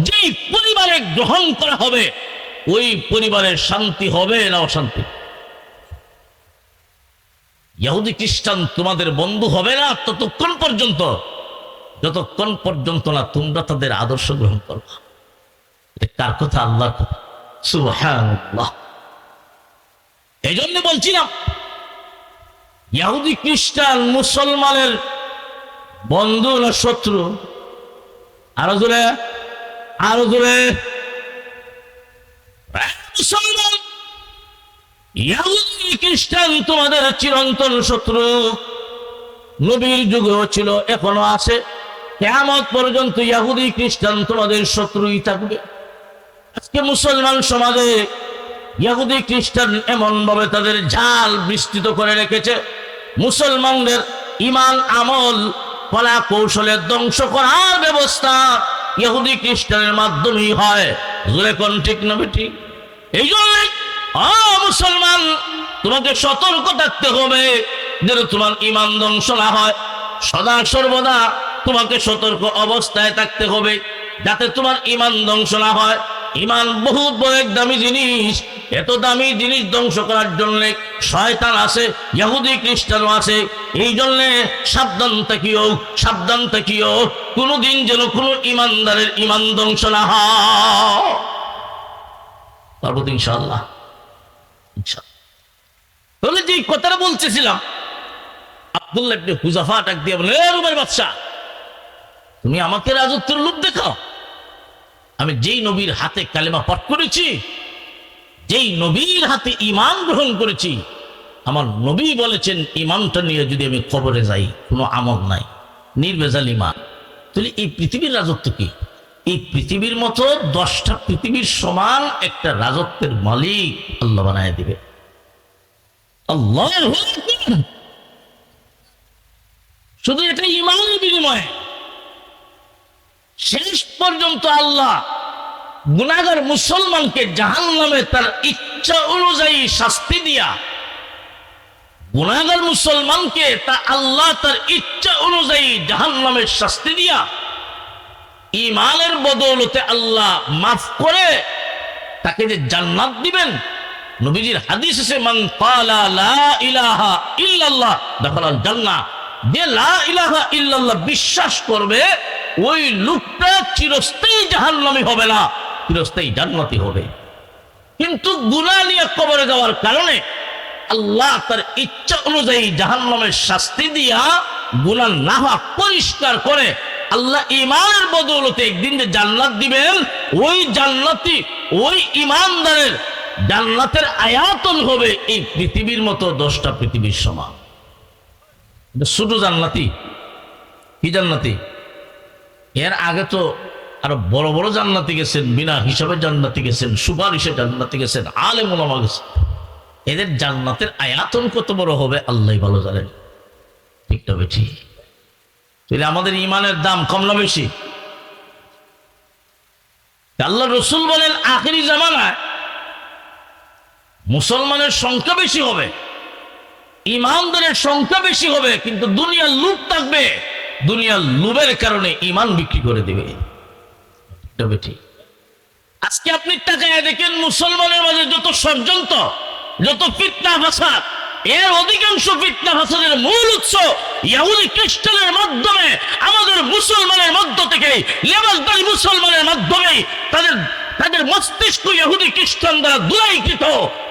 যেই পরিবারে গ্রহণ করা হবে, ওই পরিবারের শান্তি হবে না অশান্তি? ইহুদি খ্রিস্টান তোমাদের বন্ধু হবে না ততক্ষণ পর্যন্ত, যতক্ষণ পর্যন্ত না তোমরা তাদের আদর্শ গ্রহণ করবে। কার কথা? আল্লাহর কথা। সুবহানাল্লাহ। এই জন্য বলছিলাম, ইহুদি খ্রিস্টান মুসলমানের বন্ধু না শত্রু? আরো জোরে, আরো জোরে। মুসলমান, ইহুদি খ্রিস্টান তোমাদের চিরন্তন শত্রু। নবীর যুগেও ছিল, এখনো আছে, কিয়ামত পর্যন্ত ইহুদি খ্রিস্টান তোমাদের শত্রুই থাকবে। আজকে মুসলমান সমাজে ইহুদি খ্রিস্টান এমন ভাবে তাদের জাল বিস্তৃত করে রেখেছে, মুসলমানদের ঈমান আমল কলা কৌশলে ধ্বংস করার ব্যবস্থা ইহুদি খ্রিস্টানের মাধ্যমেই হয়। জোরে কোন ঠিক না বেঠিক? এই জন্য মুসলমান, তোমাকে সতর্ক থাকতে হবে যেন তোমার ঈমান ধ্বংস না হয়। সদা সর্বদা তোমাকে সতর্ক অবস্থায় থাকতে হবে যাতে তোমার ঈমান ধ্বংস না হয়। ঈমান বহুত বড় এক দামি জিনিস। এত দামি জিনিস ধ্বংস করার জন্য শয়তান আছে, ইহুদি খ্রিস্টানও আছে। এই জন্য সাবধান থাকিও, সাবধান থাকিও, কোনোদিন যেন কোনো ঈমানদারের ঈমান ধ্বংস না হয়। পারবো তো ইনশাআল্লাহ? তাহলে যে কথাটা বলতেছিলাম, আব্দুল্লাহ ইবনে হুযাফা ডাক দিয়ে বলে, এ রোমের বাদশা, তুমি আমাকে রাজত্বের লোভ দেখাও। আমি যেই নবীর হাতে কালেমা পাঠ করেছি, যেই নবীর হাতে ঈমান গ্রহণ করেছি, আমার নবী বলেছেন ঈমানটা নিয়ে যদি আমি কবরে যাই, কোনো আমল নাই, নির্ভেজাল ঈমান, তাহলে এই পৃথিবীর রাজত্ব কি? এই পৃথিবীর মতো 10টা পৃথিবীর সমান একটা রাজত্বের মালিক আল্লাহ বানায় দিবে। আল্লাহ, শুধু এটা ঈমানের বিনিময়ে। শেষ পর্যন্ত আল্লাহ গুনাহগার মুসলমানকে জাহান্নামে তার ইচ্ছা অনুযায়ী শাস্তি দিয়া, গুনাহগার মুসলমানকে তা আল্লাহ তার ইচ্ছা অনুযায়ী জাহান্নামের শাস্তি দিয়া ঈমানের বদৌলতে আল্লাহ মাফ করে তাকে যে জান্নাত দিবেন। নবীজির হাদিস আছে, মান ক্বালা লা ইলাহা ইল্লাল্লাহ দাখালাল জান্নাহ। যে লা ইলাহা ইল্লাল্লাহ বিশ্বাস করবে, ওই লোকটা চিরস্থায়ী জাহান্নামী হবে না, চিরস্থায়ী জান্নাতি হবে। কিন্তু গুনাহ নিয়ে কবরে যাওয়ার কারণে আল্লাহ তার ইচ্ছা অনুযায়ী জাহান্নামের শাস্তি দিয়া গুনাহ না হওয়া পরিষ্কার করে আল্লাহ ঈমানের বদৌলতে একদিন যে জান্নাত দিবেন, ওই জান্নাতি, ওই ঈমানদারের জান্নাতের আয়াতন হবে এই পৃথিবীর মতো 10টা পৃথিবীর সমান। ছোট জান্নাতি, কি জান্নাতি? এর আগে তো আরো বড় বড় জান্নাতি গেছেন, বিনা হিসাবে জান্নাতি গেছেন, সুপারিশে জান্নাতি গেছেন, আলেম ওলামা গেছেন। এদের জান্নাতের আয়াতন কত বড় হবে আল্লাহ ভালো জানেন, ঠিক তবে ঠিক। তাহলে আমাদের ইমানের দাম কম না বেশি? আল্লাহ রসুল বলেন আখেরি জামানায় মুসলমানের সংখ্যা বেশি হবে, ইমানদারের সংখ্যা বেশি হবে, কিন্তু দুনিয়ার লুট থাকবে, দুনিয়ার লুবের কারণে ইমান বিক্রি করে দিবে। ঠিক আজকে আপনি তাকায় দেখেন মুসলমানের মাঝে যত ষড়যন্ত্র, যত ফিতনা ফাসাদ, এর অধিকাংশ ফিতনা ফাসাদের মূল উৎস ইহুদি খ্রিস্টানের মাধ্যমে, আমাদের মুসলমানের মধ্য থেকে, লেবাসদারি মুসলমানের মাধ্যমে তাদের মস্তিষ্ক ইহুদি খ্রিস্টান দ্বারা দুরাইকৃত,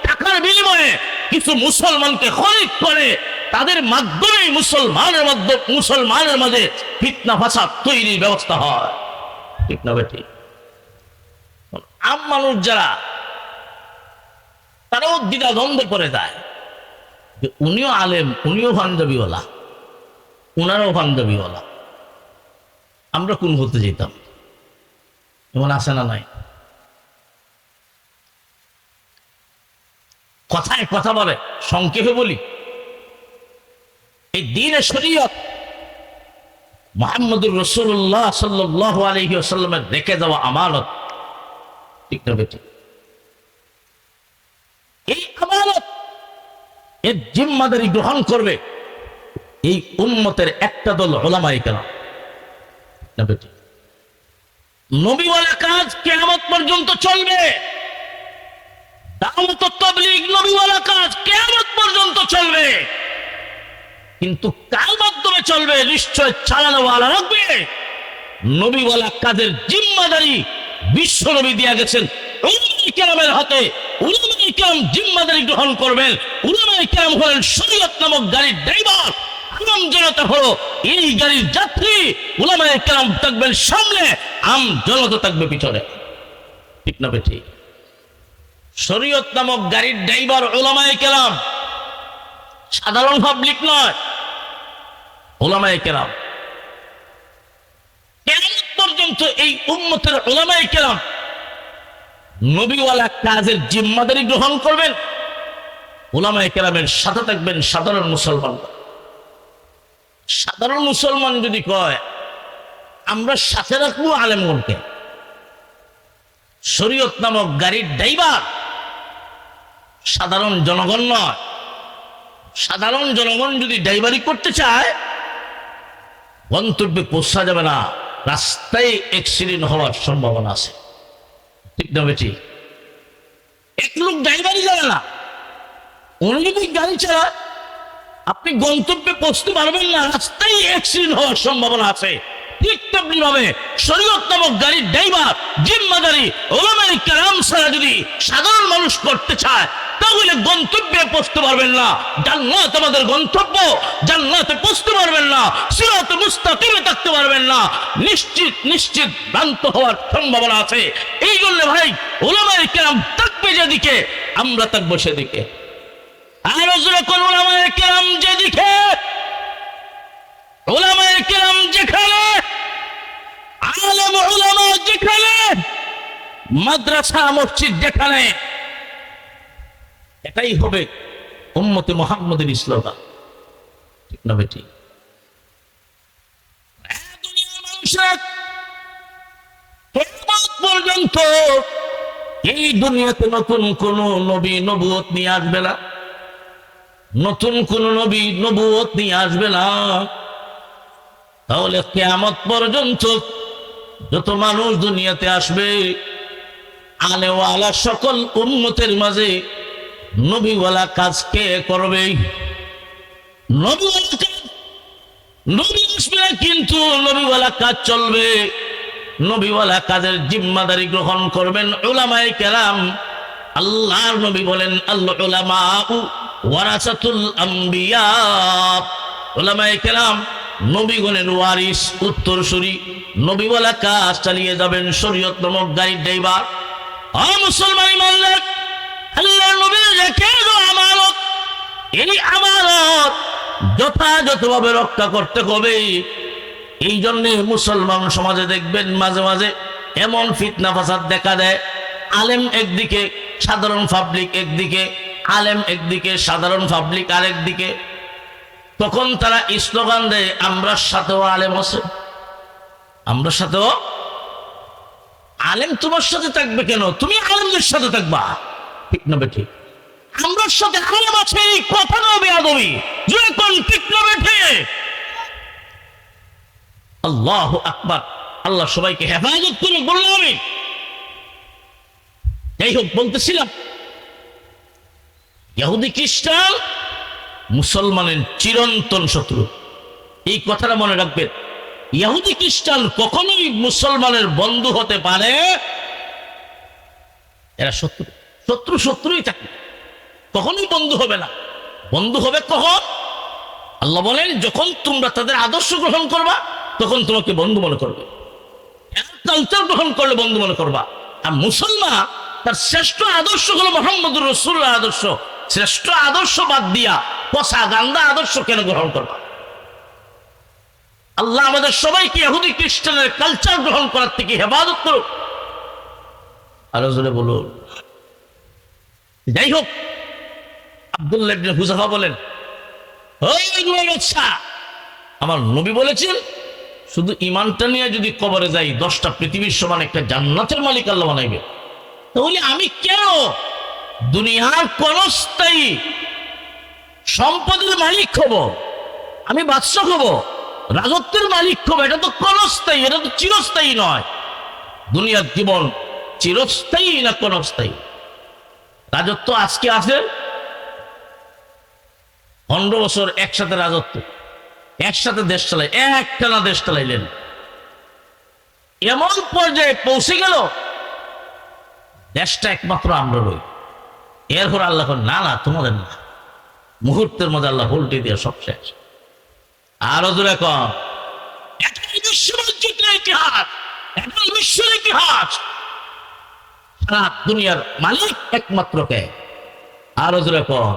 টাকার বিনিময়ে কিছু মুসলমানকে খরিদ করে, তাদের মাধ্যমে মুসলমানের মাঝে ফিতনা ফাসাদ তৈরির ব্যবস্থা হয়। ঠিক না বেটি? আম মানুষ যারা, তারাও দ্বিধা দ্বন্দ্ব করে যায় যে উনিও আলেম, উনিও পাঞ্জাবিওয়ালা, উনারও পাঞ্জাবিওয়ালা, আমরা কোন হতে যেতাম? এমন আছে না নাই? কথায় কথা বলে, সংক্ষেপে বলি, এই দ্বীনে শরীয়ত মুহাম্মদুর রাসূলুল্লাহ সাল্লাল্লাহু আলাইহি ওয়াসাল্লামের রেখে দেওয়া আমানত। ঠিক না বেটি? এই আমানত, এর জিম্মাদারি গ্রহণ করবে এই উম্মতের একটা দল উলামায়ে কেরাম। না বেটি? নবীওয়ালা কাজ কিয়ামত পর্যন্ত চলবে, দাওয়াত ও তাবলীগ নবীওয়ালা কাজ কিয়ামত পর্যন্ত চলবে, কিন্তু কার মাধ্যমে চলবে? নিশ্চয় চালানোওয়ালা রাখবে। নবীওয়ালা কাজের জিম্মাদারি বিশ্ব নবী দিয়া গেছেন উলামায়ে কেরামের হাতে। উলামায়ে কেরাম জিম্মাদারি গ্রহণ করবেন। উলামায়ে কেরাম হলেন শরীয়ত নামক গাড়ির ড্রাইভার, আম জনতা হলো এই গাড়ির যাত্রী। উলামায়ে কেরাম থাকবেন সামনে, আম জনতা থাকবে পিছনে। ঠিক না বেটি? শরীয়ত নামক গাড়ির ড্রাইভার উলামায়ে কেরাম, সাধারণ পাবলিক নয়, উলামায়ে কেরাম। কিয়ামত পর্যন্ত এই উম্মতের উলামায়ে কেরাম নবীওয়ালা কাজের জিম্মাদারি গ্রহণ করবেন। উলামায়ে কেরামের সাথে থাকবেন সাধারণ মুসলমান। সাধারণ মুসলমান যদি কয় আমরা সাথে রাখবো আলেমগণকে, শরীয়ত নামক গাড়ির ড্রাইভার সাধারণ জনগণ নয়। সাধারণ জনগণ যদি ড্রাইভারি করতে চায়, গন্তব্যে পৌঁছা যাবে না, রাস্তায় অ্যাক্সিডেন্ট হওয়ার সম্ভাবনা আছে। ঠিক না বেটি? এক লোক ড্রাইভারি জানে না, উনি যদি গাড়ি চালায়, আপনি গন্তব্যে পৌঁছতে পারবেন না, রাস্তায় অ্যাক্সিডেন্ট হওয়ার সম্ভাবনা আছে। ঠিক তেমনি ভাবে শরীয়ত নামক গাড়ির ড্রাইভার জিম্মাদারি উলামায়ে কেরাম ছাড়া যদি সাধারণ মানুষ করতে চায়, তাহলে গন্তব্যে পৌঁছতে পারবেন না। জান্নাত আমাদের গন্তব্য, জান্নাতে পৌঁছতে পারবেন না, সিরাতে মুস্তাকিমে থাকতে পারবেন না, নিশ্চিত ভ্রান্ত হওয়ার সম্ভাবনা আছে। এই জন্য ভাই, উলামায়ে কেরাম থাকবে যেদিকে, আমরা থাকবো সেদিকে। আর যখন উলামায়ে কেরাম যেদিকে, উলামায়ে কেরাম যেখানে, আলেম উলামা যেখানে, মাদ্রাসা মসজিদ যেখানে, এটাই হবে উম্মতে মুহাম্মদের স্লোগান। ঠিক না বেটি? দুনিয়ার মানুষের কিয়ামত পর্যন্ত এই দুনিয়াতে নতুন কোন নবী নবুয়ত নিয়ে আসবে না, নতুন কোন নবী নবুয়ত নিয়ে আসবে না। তাহলে কিয়ামত পর্যন্ত যত মানুষ দুনিয়াতে আসবে, আলেওয়ালা সকল উম্মতের মাঝে নবীওয়ালা কাজ কে করবে? নবীওয়ালা কাজ, নবী আসবে না কিন্তু নবীওয়ালা কাজ চলবে। নবীওয়ালা কাজের জিম্মাদারি গ্রহণ করবেন উলামায়ে কেরাম। আল্লাহর নবী বলেন, আল উলামা ওয়ারাসাতুল আম্বিয়া। উলামায়ে কেরাম নবীগণের ওয়ারিস, উত্তরসূরি। নবীওয়ালা কাজ চালিয়ে যাবেন শরীয়ত নামক গাড়ির ড্রাইভার। মুসলমান ইমানদার, আল্লাহর নবী রেখে দেওয়া আমানত, এই আমানত যথাযথভাবে রক্ষা করতে হবে। এই জন্য মুসলমান সমাজে দেখবেন মাঝে মাঝে এমন ফিতনা ফাসাদ দেখা দেয়, আলেম একদিকে, সাধারণ পাবলিক একদিকে, আলেম একদিকে, সাধারণ পাবলিক আরেকদিকে। তখন তারা স্লোগান দেয়, আমরা সাথেও আলেম আছে, আমরা সাথেও আলেম। তোমার সাথে থাকবে কেন? তুমি আলেমদের সাথে থাকবা, ঠিক না বেঠিক? আমরা সাথে আলেম আছে, এই কথা না বেয়াদবি, যখন ঠিক না বেঠিক? আল্লাহু আকবার। আল্লাহ সবাইকে হেফাজত করুক, বললাম আমি। যাই হোক, বলতেছিলাম ইহুদি খ্রিস্টান মুসলমানের চিরন্তন শত্রু। এই কথাটা মনে রাখবেন, ইহুদি খ্রিস্টান কখনোই মুসলমানের বন্ধু হতে পারে? এরা শত্রু, শত্রু শত্রুই থাকে, কখনোই বন্ধু হবে না। বন্ধু হবে কখন? আল্লাহ বলেন, যখন তোমরা তাদের আদর্শ গ্রহণ করবা তখন তোমাকে বন্ধু মনে করবে, কালচার গ্রহণ করলে বন্ধু মনে করবা। আর মুসলমান তার শ্রেষ্ঠ আদর্শ হলো মুহাম্মদুর রাসূলুল্লাহ আদর্শ। শ্রেষ্ঠ আদর্শ বাদ দিয়া পচা গান্দা আদর্শ কেন গ্রহণ করবা? আল্লাহ আমাদের সবাইকে ইহুদি খ্রিস্টানের কালচার গ্রহণ করার থেকে হেফাজত করুক। আরো জোরে বলুন। যাই হোক, আব্দুল্লাহ ইবনে হুযাফা বলেন, ওই বাদশা, আমার নবী বলেছেন শুধু ইমানটা নিয়ে যদি কবরে যাই 10টা পৃথিবীর সমান একটা জান্নাতের মালিক আল্লাহ বানাইবে। তাহলে আমি কেন দুনিয়ার ক্ষণস্থায়ী সম্পদের মালিক হব? আমি বাদশা হব, রাজত্বের মালিক হব? এটা তো ক্ষণস্থায়ী, এটা তো চিরস্থায়ী নয়। দুনিয়ার জীবন চিরস্থায়ী না ক্ষণস্থায়ী? রাজত্ব আজকে আছে, 15 বছর একসাথে রাজত্ব, একসাথে দেশ চালাই, একটানা দেশ চালাইলেন, এমন পর্যায়ে পৌঁছে গেল দেশটা একমাত্র আমরা রই। এরপর আল্লাহ না না তোমাদের না, মুহূর্তের মধ্যে আল্লাহ উল্টে দিয়ে সব শেষ। আরো জোরে কম, এটাই বিশ্ববাজ্যের ইতিহাস, এটাই বিশ্বের ইতিহাস। সারা দুনিয়ার মালিক একমাত্র কে? আরো জোরে কম,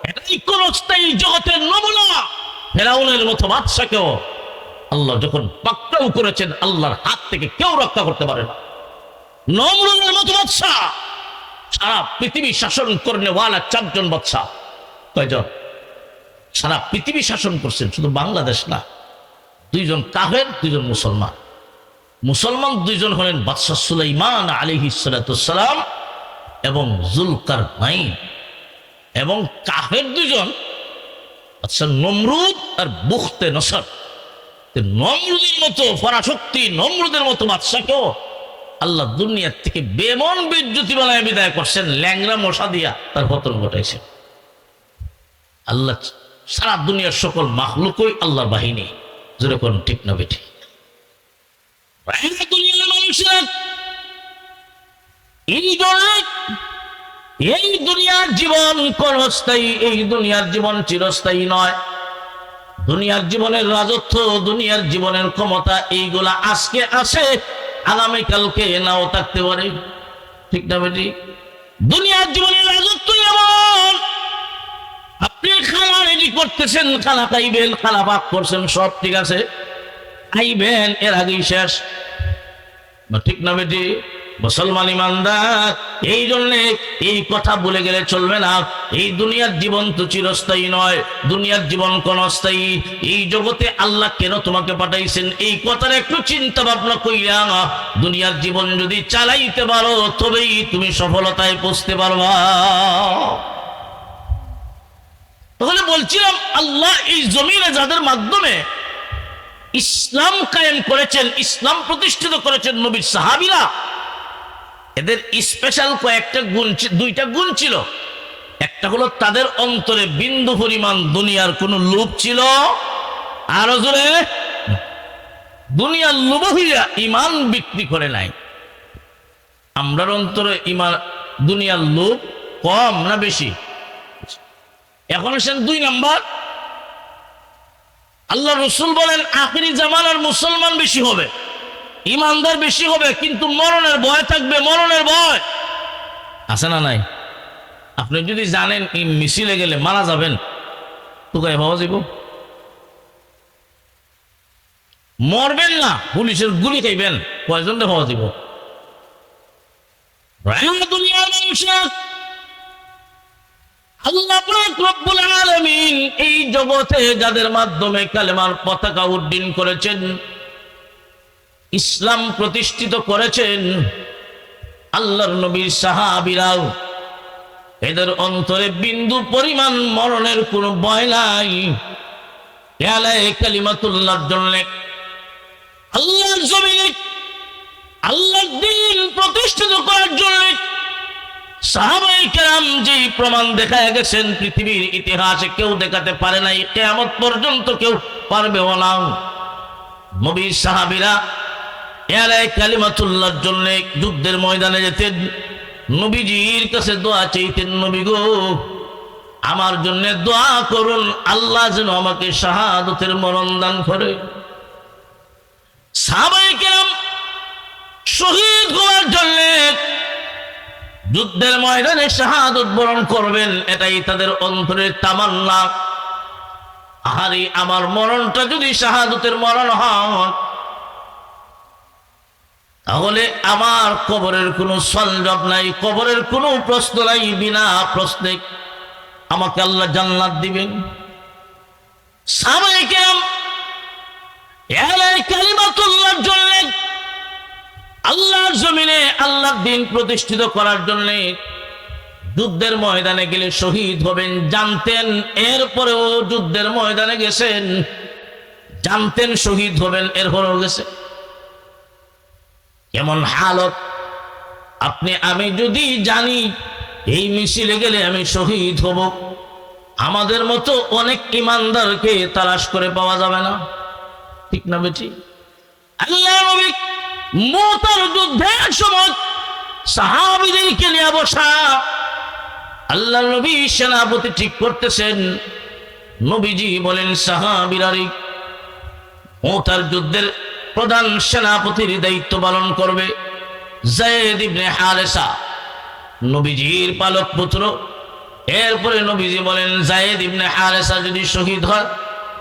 এটাই ক্ষণস্থায়ী জগতের নমুনা। ফেরাউনের মতো বাদশাকেও আল্লাহ যখন পাকড়াও করেছেন, আল্লাহর হাত থেকে কেউ রক্ষা করতে পারে না। নমরুদের মতো বাদশা, সারা পৃথিবী শাসন করনে ওয়ালা 4 জন বাদশা। কয়জন? সারা পৃথিবী শাসন করছেন, শুধু বাংলাদেশ না। 2 জন কাফের, 2 জন মুসলমান। মুসলমান 2 জন হলেন বাদশাহ সুলাইমান আলাইহিস সালাতুস সালাম এবং যুলকারনাইন, এবং কাফের 2 জন আচ্ছা নমরুদ আর বুখতে নসর। নমরুদের মতো পরাশক্তি, নমরুদের মতো বাদশাকেও আল্লাহ দুনিয়ার থেকে বেমন বিদ্যুতি বানায় বিদায় করছেন, ল্যাংরা মশা দিয়া তার পতন ঘটাইছেন। আল্লাহ সারা দুনিয়ার সকল মাখলুকই আল্লাহর বাহিনী। যেরকম ঠিক না বেঠি? দুনিয়ার মানুষের এই দুনিয়ার জীবন ক্ষণস্থায়ী, এই দুনিয়ার জীবন চিরস্থায়ী নয়। দুনিয়ার জীবনের রাজত্ব, দুনিয়ার জীবনের ক্ষমতা, এইগুলা আজকে আছে, আগামীকালকে নাও থাকতে পারে, ঠিক না বেটি? দুনিয়ার জীবনের রাজত্ব এমন, আপনি খানা রেডি করতেছেন, খানা খাইবেন, খানা পাক করছেন, সব ঠিক আছে, খাইবেন, এর আগেই শেষ, ঠিক না বেটি? মুসলমান ইমানদার, এই জন্যে এই কথা বলে গেলে চলবে না। এই দুনিয়ার জীবন তো চিরস্থায়ী নয়, দুনিয়ার জীবন ক্ষণস্থায়ী। এই জগতে আল্লাহ কেন তোমাকে পাঠাইছেন, এই কথার একটু চিন্তা ভাবনা কইরা দুনিয়ার জীবন যদি চালাইতে পারো তবেই তুমি সফলতায় পৌঁছতে পারবা। তাহলে বলছিলাম, আল্লাহ এই জমিনে যাদের মাধ্যমে ইসলাম কায়েম করেছেন, ইসলাম প্রতিষ্ঠিত করেছেন, নবীর সাহাবীরা, এদের স্পেশাল কয়েকটা গুণ, 2টা গুণ ছিল। একটা হলো তাদের অন্তরে বিন্দু পরিমাণ দুনিয়ার কোন লোভ ছিল। আরো জোরে, দুনিয়ার লোভ হইয়া ইমান বিক্রি করে নাই। আমরার অন্তরে ইমান, দুনিয়ার লোভ কম না বেশি? এখন আসেন 2 নাম্বার। আল্লাহ রসুল বলেন আখিরি জামানার মুসলমান বেশি হবে, ইমানদার বেশি হবে, কিন্তু মরণের ভয় থাকবে। মরণের ভয় আছে না নাই? আপনি যদি জানেন এই মিছিলে গেলে মারা যাবেন, তোকে ভাবা যাব, মরবেন না, পুলিশের গুলি খাইবেন, কয়জন ভাবা যাব? দুনিয়ার মানুষের আল্লাহ পাক রব্বুল আলামিন এই জগতে যাদের মাধ্যমে কালেমার পতাকা উড্ডীন করেছেন, ইসলাম প্রতিষ্ঠিত করেছেন, আল্লাহর নবীর সাহাবীরাও, এদের অন্তরে বিন্দু পরিমাণ মরণের কোনো ভয় নাই। ইয়ালায়ে কালিমাতুল্লাহর জন্য আল্লাহর জমিনে আল্লাহর দ্বীন প্রতিষ্ঠিত করার জন্য সাহাবায়ে কেরাম যে প্রমাণ দেখায় গেছেন পৃথিবীর ইতিহাসে কেউ দেখাতে পারে নাই, কিয়ামত পর্যন্ত কেউ পারবেও না। নবীর সাহাবীরা ইয়ালায়ে কালিমাতুল্লাহর জন্য যুদ্ধের ময়দানে যেতেন, নবীজির কাছে দোয়া চাইতেন, নবী গো আমার জন্য দোয়া করুন, আল্লাহ যেন আমাকে শাহাদাতের মরণ দান করে। সাহাবায়ে কেরাম শহীদ হওয়ার জন্য যুদ্ধের ময়দানে শাহাদাত বরণ করবেন, এটাই তাদের অন্তরের তামান্না। আহারে আমার মরণটা যদি শাহাদাতের মরণ হয়, তাহলে আমার কবরের কোনো সলজব নাই, কবরের কোনো প্রশ্ন নাই, বিনা প্রশ্নে আমাকে আল্লাহ জান্নাত দিবেন। সাহাবায়ে কেরাম ইয়ালায়ে কালিমাতুল্লাহর জন্য আল্লাহর জমিনে আল্লাহর দ্বীন প্রতিষ্ঠিত করার জন্য যুদ্ধের ময়দানে গেলে শহীদ হবেন জানতেন, এরপরেও যুদ্ধের ময়দানে গেছেন, জানতেন শহীদ হবেন, এরপরেও গেছে। এমন হালত আপনি আমি যদি জানি এই মিছিলে গেলে আমি শহীদ হব, আমাদের মতো অনেক ইমানদারকে তালাশ করে পাওয়া যাবে না, ঠিক না বেটি? আল্লাহ নবী মুতার যুদ্ধের সময় সাহাবীদেরকে নিয়ে বসা, আল্লাহ নবী সেনাপতি ঠিক করতেছেন। নবীজি বলেন সাহাবীরা মুতার যুদ্ধের প্রধান সেনাপতির দায়িত্ব পালন করবে যায়েদ ইবনে হারেসা, নবীজির পালক পুত্র। এরপরে নবীজি বলেন যায়েদ ইবনে হারেসা যদি শহীদ হয়,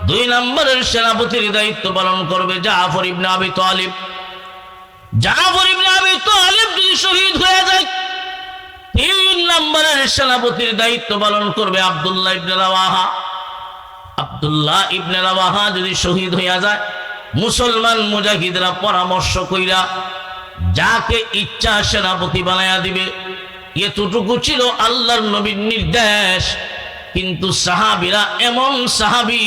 2 নম্বরের সেনাপতির দায়িত্ব পালন করবে জাফর ইবনে আবি তালিব। জাফর ইবনে আবি তালিব যদি শহীদ হয়ে যায়, 3 নম্বরের সেনাপতির দায়িত্ব পালন করবে আব্দুল্লাহ ইবনে রাওয়াহা। আব্দুল্লাহ ইবনে রাওয়াহা যদি শহীদ হয়ে যায়, মুসলমান মুজাহিদরা পরামর্শ কইরা যাকে ইচ্ছা সেনাপতি বানায়া দিবে। এতটুকু ছিল আল্লাহর নবীর নির্দেশ। কিন্তু সাহাবীরা এমন সাহাবী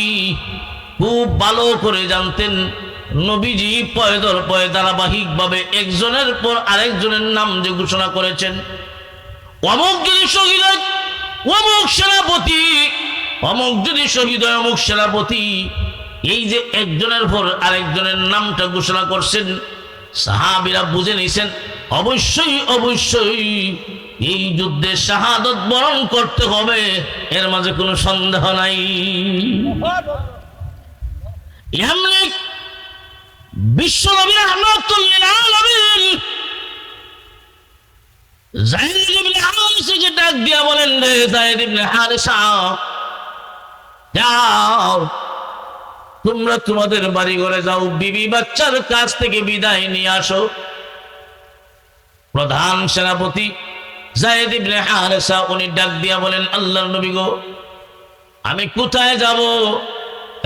খুব ভালো করে জানতেন, নবীজি পয়দর পয় ধারাবাহিকভাবে একজনের পর আরেকজনের নাম যে ঘোষণা করেছেন, অমুক যদি শহীদ হয় অমুক সেনাপতি, অমুক যদি শহীদ হয় অমুক সেনাপতি, এই যে একজনের পর আরেকজনের নামটা ঘোষণা করছেন, সাহাবীরা বুঝে নিয়েছেন অবশ্যই অবশ্যই এই যুদ্ধে শাহাদাত বরণ করতে হবে, এর মাঝে কোনো সন্দেহ নাই। এমনি বিশ্বনবী রাহমাতুল লিল আলামিন যায়েদ ইবনে হারেসাকে ডাক দিয়া বলেন, রে যায়েদ ইবনে হারেসা, যাও তোমরা তোমাদের বাড়ি ঘরে যাও, বিবি বাচ্চার কাছ থেকে বিদায় নিয়ে আসো। প্রধান সেনাপতি যায়েদ ইবনে হারেসা উনি ডাক দিয়া বলেন, আল্লাহর নবী গো আমি কোথায় যাব,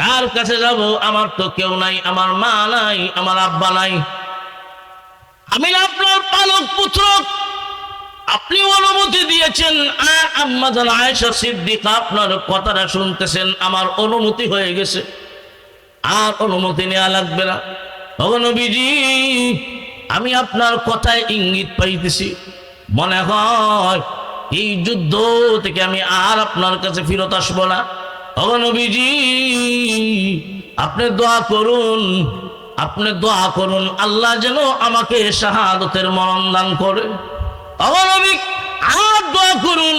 কার কাছে যাব? আমার তো কেউ নাই, আমার মা নাই, আমার আব্বা নাই, আমি আপনার পালক পুত্র, আপনি অনুমতি দিয়েছেন, আর আম্মা জান আয়েশা সিদ্দিকা আপনার কথাটা শুনতেছেন, আমার অনুমতি হয়ে গেছে, আর অনুমতি নেওয়া লাগবে না। ও নবীজি আমি আপনার কথায় ইঙ্গিত পাইতেছি, মনে হয় এই যুদ্ধ থেকে আমি আর আপনার কাছে ফিরত আসবো না। ও নবীজি আপনি দোয়া করুন, আপনি দোয়া করুন আল্লাহ যেন আমাকে শাহাদাতের মরণ দান করে। ও নবী আর দোয়া করুন,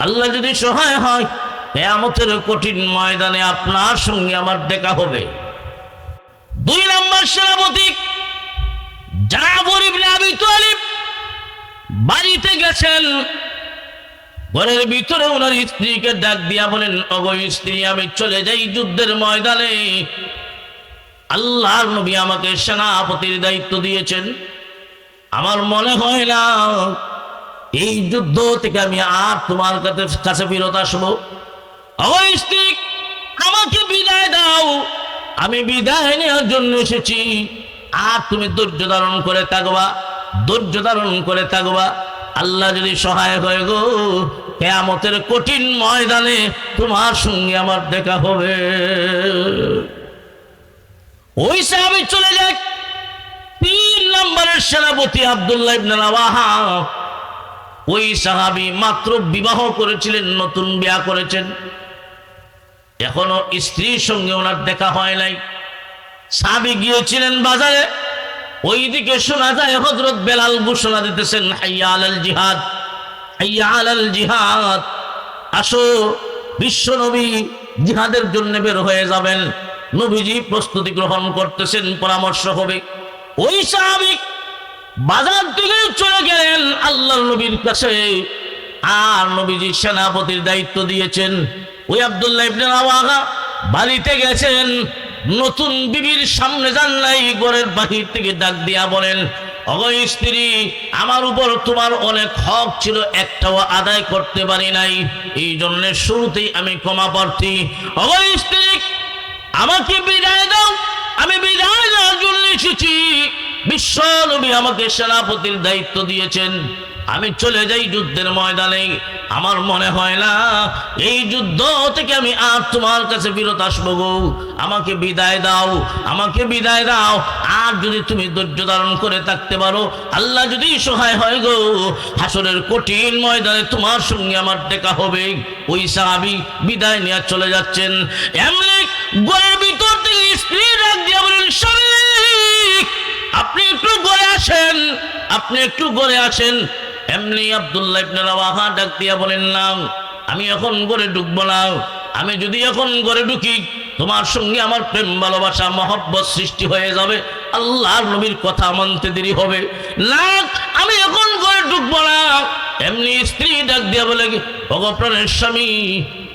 আল্লাহ যদি সহায় হয় কিয়ামতের কঠিন ময়দানে আপনার সঙ্গে আমার দেখা হবে। 2 নম্বর সেনাপতি জাফর ইবনে আবি তালিব বাড়িতে গেছেন, ঘরের ভিতরে ওনার স্ত্রীকে ডাক দিয়া বলেন, ওগো স্ত্রী আমি চলে যাই যুদ্ধের ময়দানে, আল্লাহর নবী আমাকে সেনাপতির দায়িত্ব দিয়েছেন, আমার মনে হয় না এই যুদ্ধ থেকে আমি আর তোমার কাছে ফিরত আসবো। আমার স্ত্রী, আমাকে বিদায় দাও, আমি বিদায় নেওয়ার জন্য এসেছি। আর তুমি ধৈর্য ধারণ করে থাকবা, ধৈর্য ধারণ করে থাকবা। আল্লাহ যদি সহায় হয় গো, কিয়ামতের কঠিন ময়দানে তোমার সঙ্গে আমার দেখা হবে। ওই সাহাবী চলে যায়। 3 নম্বরের সেনাপতি আব্দুল্লাহ ইবনে রাওয়াহা, ওই সাহাবী মাত্র বিবাহ করেছিলেন, নতুন বিয়ে করেছেন, এখনো স্ত্রীর সঙ্গে ওনার দেখা হয় নাই। সাহাবী গিয়েছিলেন বাজারে, ওইদিকে শোনা যায় হযরত বেলাল ঘোষণা দিতেছেন, হাইয়া আলাল জিহাদ, হাইয়া আলাল জিহাদ, আসো বিশ্ব নবী জিহাদের জন্য বের হয়ে যাবেন। নবীজি প্রস্তুতি গ্রহণ করতেছেন, পরামর্শ হবে। ওই সাহাবী বাজার থেকে চলে গেলেন আল্লাহর নবীর কাছে। আর নবীজি সেনাপতির দায়িত্ব দিয়েছেন। ওই আব্দুল্লাহ ইবনে রাওয়াহা বাড়িতে গেছেন, নতুন বিবির সামনে যান নাই, ঘরের বাহির থেকে ডাক দিয়া বলেন, ওগো স্ত্রী, আমার উপর তোমার অনেক হক ছিল, একটাও আদায় করতে পারি নাই, এই জন্য শুরুতেই আমি ক্ষমা প্রার্থী। ওগো স্ত্রী, আমাকে বিদায় দাও, আমি বিদায় দেওয়ার জন্য এসেছি। বিশ্ব নবী আমাকে সেনাপতির দায়িত্ব দিয়েছেন, আমি চলে যাই যুদ্ধের ময়দানে। আমার মনে হয় না এই যুদ্ধ থেকে আমি আর তোমার কাছে ফিরত আসবো গো, আমাকে বিদায় দাও, আমাকে বিদায় দাও। আর যদি তুমি ধৈর্য ধারণ করে থাকতে পারো, আল্লাহ যদি সহায় হয় গো, হাসরের কঠিন ময়দানে তোমার সঙ্গে আমার দেখা হবে। ওই সাহাবী বিদায় নিয়ে চলে যাচ্ছেন। এমনি ঘরের ভিতর থেকে স্ত্রী ডাক দিয়া বলেন, স্বামী, আপনি একটু ঘরে আসেন, আপনি একটু ঘরে আসেন। এমনি আব্দুল্লাহ ইবনে রাওয়াহা ডাক দিয়া বলেন, না, আমি এখন ঘরে ঢুকবো না। আমি যদি এখন ঘরে ঢুকি, তোমার সঙ্গে আমার প্রেম ভালোবাসা মহব্বত সৃষ্টি হয়ে যাবে, আল্লাহর নবীর কথা মানতে দেরি হবে। না, আমি এখন ঘরে ঢুকবো না। এমনি স্ত্রী ডাক দিয়া বলে, ওগো প্রাণের স্বামী,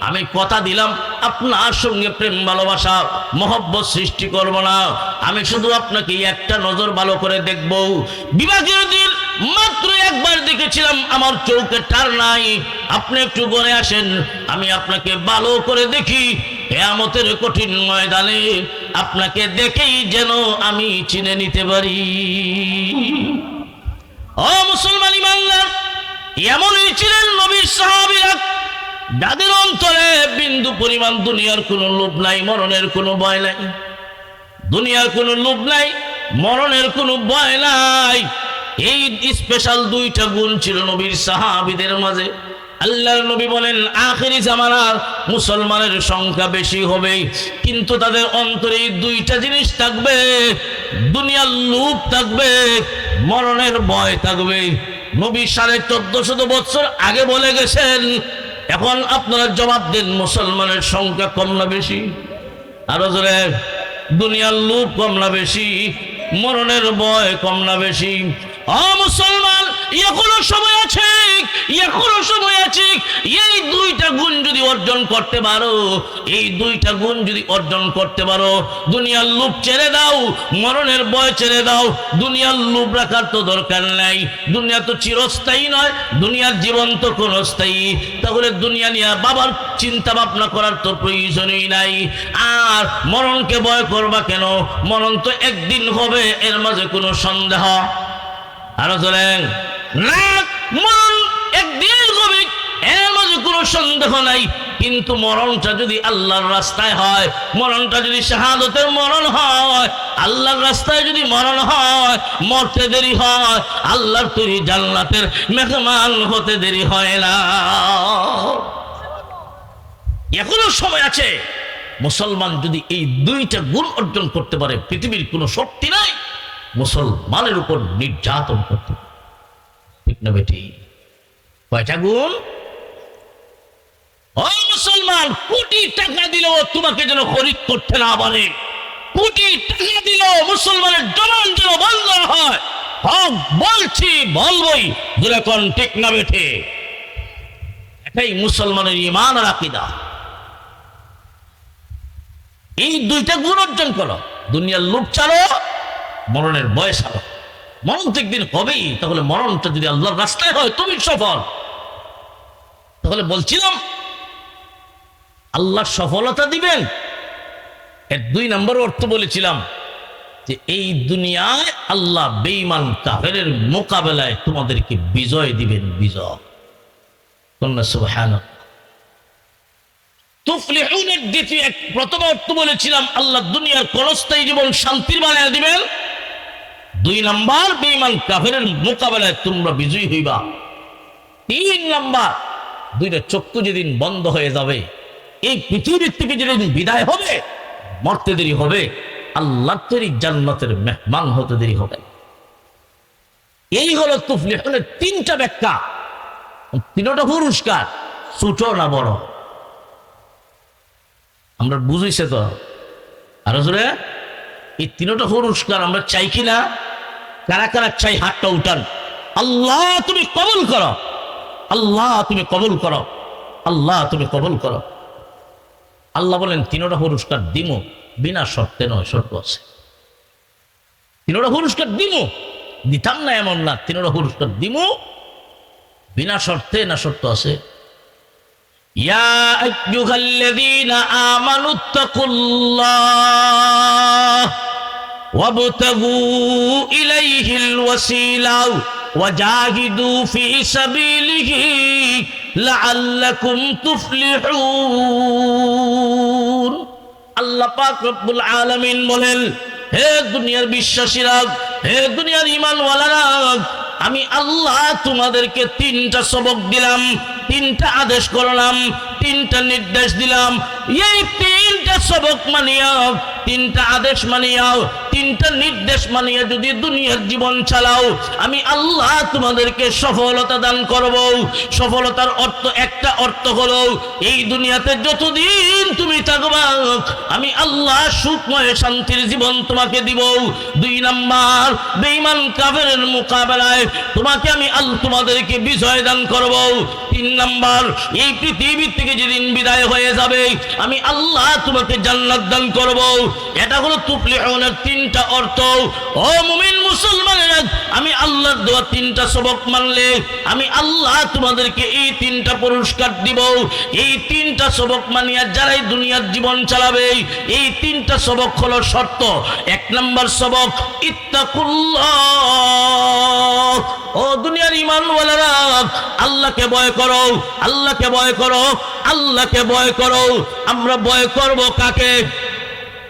আমি কথা দিলাম আপনার সঙ্গে প্রেম ভালোবাসা মহব্বত সৃষ্টি করব না, আমি শুধু আপনাকে একটা নজর ভালো করে দেখব। বিবাহের দিন মাত্র একবার দেখেছিলাম, আমার চোখে টার নাই, আপনি একটু ঘরে আসেন, আমি আপনাকে ভালো করে দেখি। কিয়ামতের কঠিন ময়দানে আপনাকে দেখেই যেন আমি চিনে নিতে পারি। ও মুসলমান ইমানদার, এমনই ছিলেন নবীর সাহাবীরা, যাদের অন্তরে বিন্দু পরিমাণ দুনিয়ার কোনো লোভ নাই, মরণের কোনো ভয় নাই। দুনিয়ার কোনো লোভ নাই, মরণের কোনো ভয় নাই। এই স্পেশাল 2টা গুণ ছিল নবীর সাহাবীদের মাঝে। আল্লাহর নবী বলেন, আখেরি জামানার মুসলমানের সংখ্যা বেশি হবে, কিন্তু তাদের অন্তরে এই 2টা জিনিস থাকবে, দুনিয়ার লোভ থাকবে, মরণের ভয় থাকবে। নবী 1450 বছর আগে বলে গেছেন। এখন আপনারা জবাব দেন, মুসলমানের সংখ্যা কম না বেশি? আরো জোরে, দুনিয়ার লোভ কম না বেশি? মরণের ভয় কম না বেশি? ও মুসলমান, এখনো সময় আছে, এখনো সময় আছে। এই 2টা গুণ যদি অর্জন করতে পারো, এই 2টা গুণ যদি অর্জন করতে পারো, দুনিয়ার লোভ ছেড়ে দাও, মরণের ভয় ছেড়ে দাও। দুনিয়ার লোভ রাখার তো দরকার নাই, দুনিয়া তো চিরস্থায়ী নয়, দুনিয়ার জীবন তো ক্ষণস্থায়ী। তাহলে দুনিয়া নিয়ে বাবার চিন্তা ভাবনা করার তো প্রয়োজনই নাই। আর মরণকে ভয় করবা কেন? মরণ তো একদিন হবে, এর মাঝে কোনো সন্দেহ? আরো চলেন না, মরণ একদিন হবে, এর মাঝে কোনো সন্দেহ নাই। কিন্তু মরণটা যদি আল্লাহর রাস্তায় হয়, মরণটা যদি শাহাদতের মরণ হয়, আল্লাহর রাস্তায় যদি মরণ হয়, মরতে দেরি হয়, আল্লাহর তৈরি জান্নাতের মেহমান হতে দেরি হয় না। এখনো সময় আছে। মুসলমান যদি এই 2টা গুণ অর্জন করতে পারে, পৃথিবীর কোনো শক্তি নাই মুসলমানের উপর নির্যাতন করতে। ঠিক না বেটি? কয়টা গুণ? ও মুসলমান, কোটি টাকা দিলেও তোমাকে যেন খরিদ করতে না পারে, কোটি টাকা দিলেও মুসলমানের জবান যেন বন্ধ হয়। হক বলছি, বলবই, যেরকম ঠিক না বেঠে? এটাই মুসলমানের ঈমান আর আকীদা। এই 2টা গুণ অর্জন করো, দুনিয়ার লোভ ছাড়ো, মরণের ভয় ছাড়ো। মরণ তো একদিন হবেই, তাহলে মরণটা যদি আল্লাহর রাস্তায় হয় তুমি সফল। তাহলে বলছিলাম আল্লাহ সফলতা দিবেন। এর 2 নম্বর অর্থ বলেছিলাম যে এই দুনিয়ায় আল্লাহ বেঈমান কাফেরের মোকাবেলায় তোমাদেরকে বিজয় দিবেন, বিজয়। সুবহানাল্লাহ। তুফলিহুনের দ্বিতীয় প্রথম অর্থ বলেছিলাম আল্লাহ দুনিয়ার ক্ষণস্থায়ী জীবন শান্তির বানায় দিবেন। 2 নম্বর বেঈমান কাফেরের মোকাবেলায় তোমরা বিজয়ী হইবা। 3 নম্বর 2টা চক্ষু যেদিন বন্ধ হয়ে যাবে, এই পৃথিবীর থেকে যেদিন বিদায় হবে, মরতে দেরি হবে, আল্লাহর তৈরি জান্নাতের মেহমান হতে দেরি হবে। এই হলো তুফলিহুনের 3টা ব্যাখ্যা। 3টা পুরস্কার, ছোট না বড়? আমরা বুঝেছে তো? আরো জোরে, এই 3টা পুরস্কার আমরা চাই কিনা? কারা কারা চাই হাতটা উঠান। আল্লাহ তুমি কবুল করো, আল্লাহ তুমি কবুল করো, আল্লাহ তুমি কবুল করো। আল্লাহ বলেন 3টা পুরস্কার দিমো, বিনা শর্তে নয়, শর্ত আছে। 3টা পুরস্কার দিমো, দিতাম না এমন না, 3টা পুরস্কার দিমো বিনা শর্তে, না শর্ত আছে। ইয়া আইয়ুহাল্লাযীনা আমানুত্তাকুল্লাহ ওয়াবতাগু ইলাইহিল ওয়াসিলা ওয়াজাহিদু ফি সাবিলিহি লাআল্লাকুম তুফলিহুন। আল্লাহ পাক রব্বুল আলামিন বলেন, হে দুনিয়ার বিশ্বাসীরা, হে দুনিয়ার ঈমানওয়ালারা, আমি আল্লাহ তোমাদেরকে 3টা সবক দিলাম, 3টা আদেশ করলাম, 3টা নির্দেশ দিলাম। এই 3টা সবক মানিয়া, 3টা আদেশ মানিয়াও, 3টা নির্দেশ মানিয়া যদি দুনিয়ার জীবন চালাও, আমি আল্লাহ তোমাদেরকে সফলতা দান করব। সফলতার অর্থ, একটা অর্থ হলো এই দুনিয়াতে যতদিন তুমি থাকবা আমি আল্লাহ সুখময় শান্তির জীবন তোমাকে দিব। 2 নাম্বার বেঈমান কাফেরের মোকাবেলায় তোমাকে আমি তোমাদেরকে বিজয় দান করব। 3 নাম্বার এই পৃথিবী থেকে যেদিন বিদায় হয়ে যাবে আমি আল্লাহ তোমাকে জান্নাত দান করব। এটা হলো তুফলিহুনের 3টা অর্থ। ও মুমিন মুসলমানেরা, আমি আল্লাহর দেওয়া 3টা সবক মানলে আমি আল্লাহ তোমাদেরকে এই 3টা পুরস্কার দিব। এই 3টা সবক মানিয়া যারাই দুনিয়ার জীবন চালাবে, এই 3টা সবক হলো শর্ত। 1 নম্বর সবক ইত্তাকুল্লাহ। ও দুনিয়ার ঈমানওয়ালারা, আল্লাহকে ভয় করো, আল্লাহকে ভয় করো, আল্লাহকে ভয় করো। আমরা ভয় করব কাকে?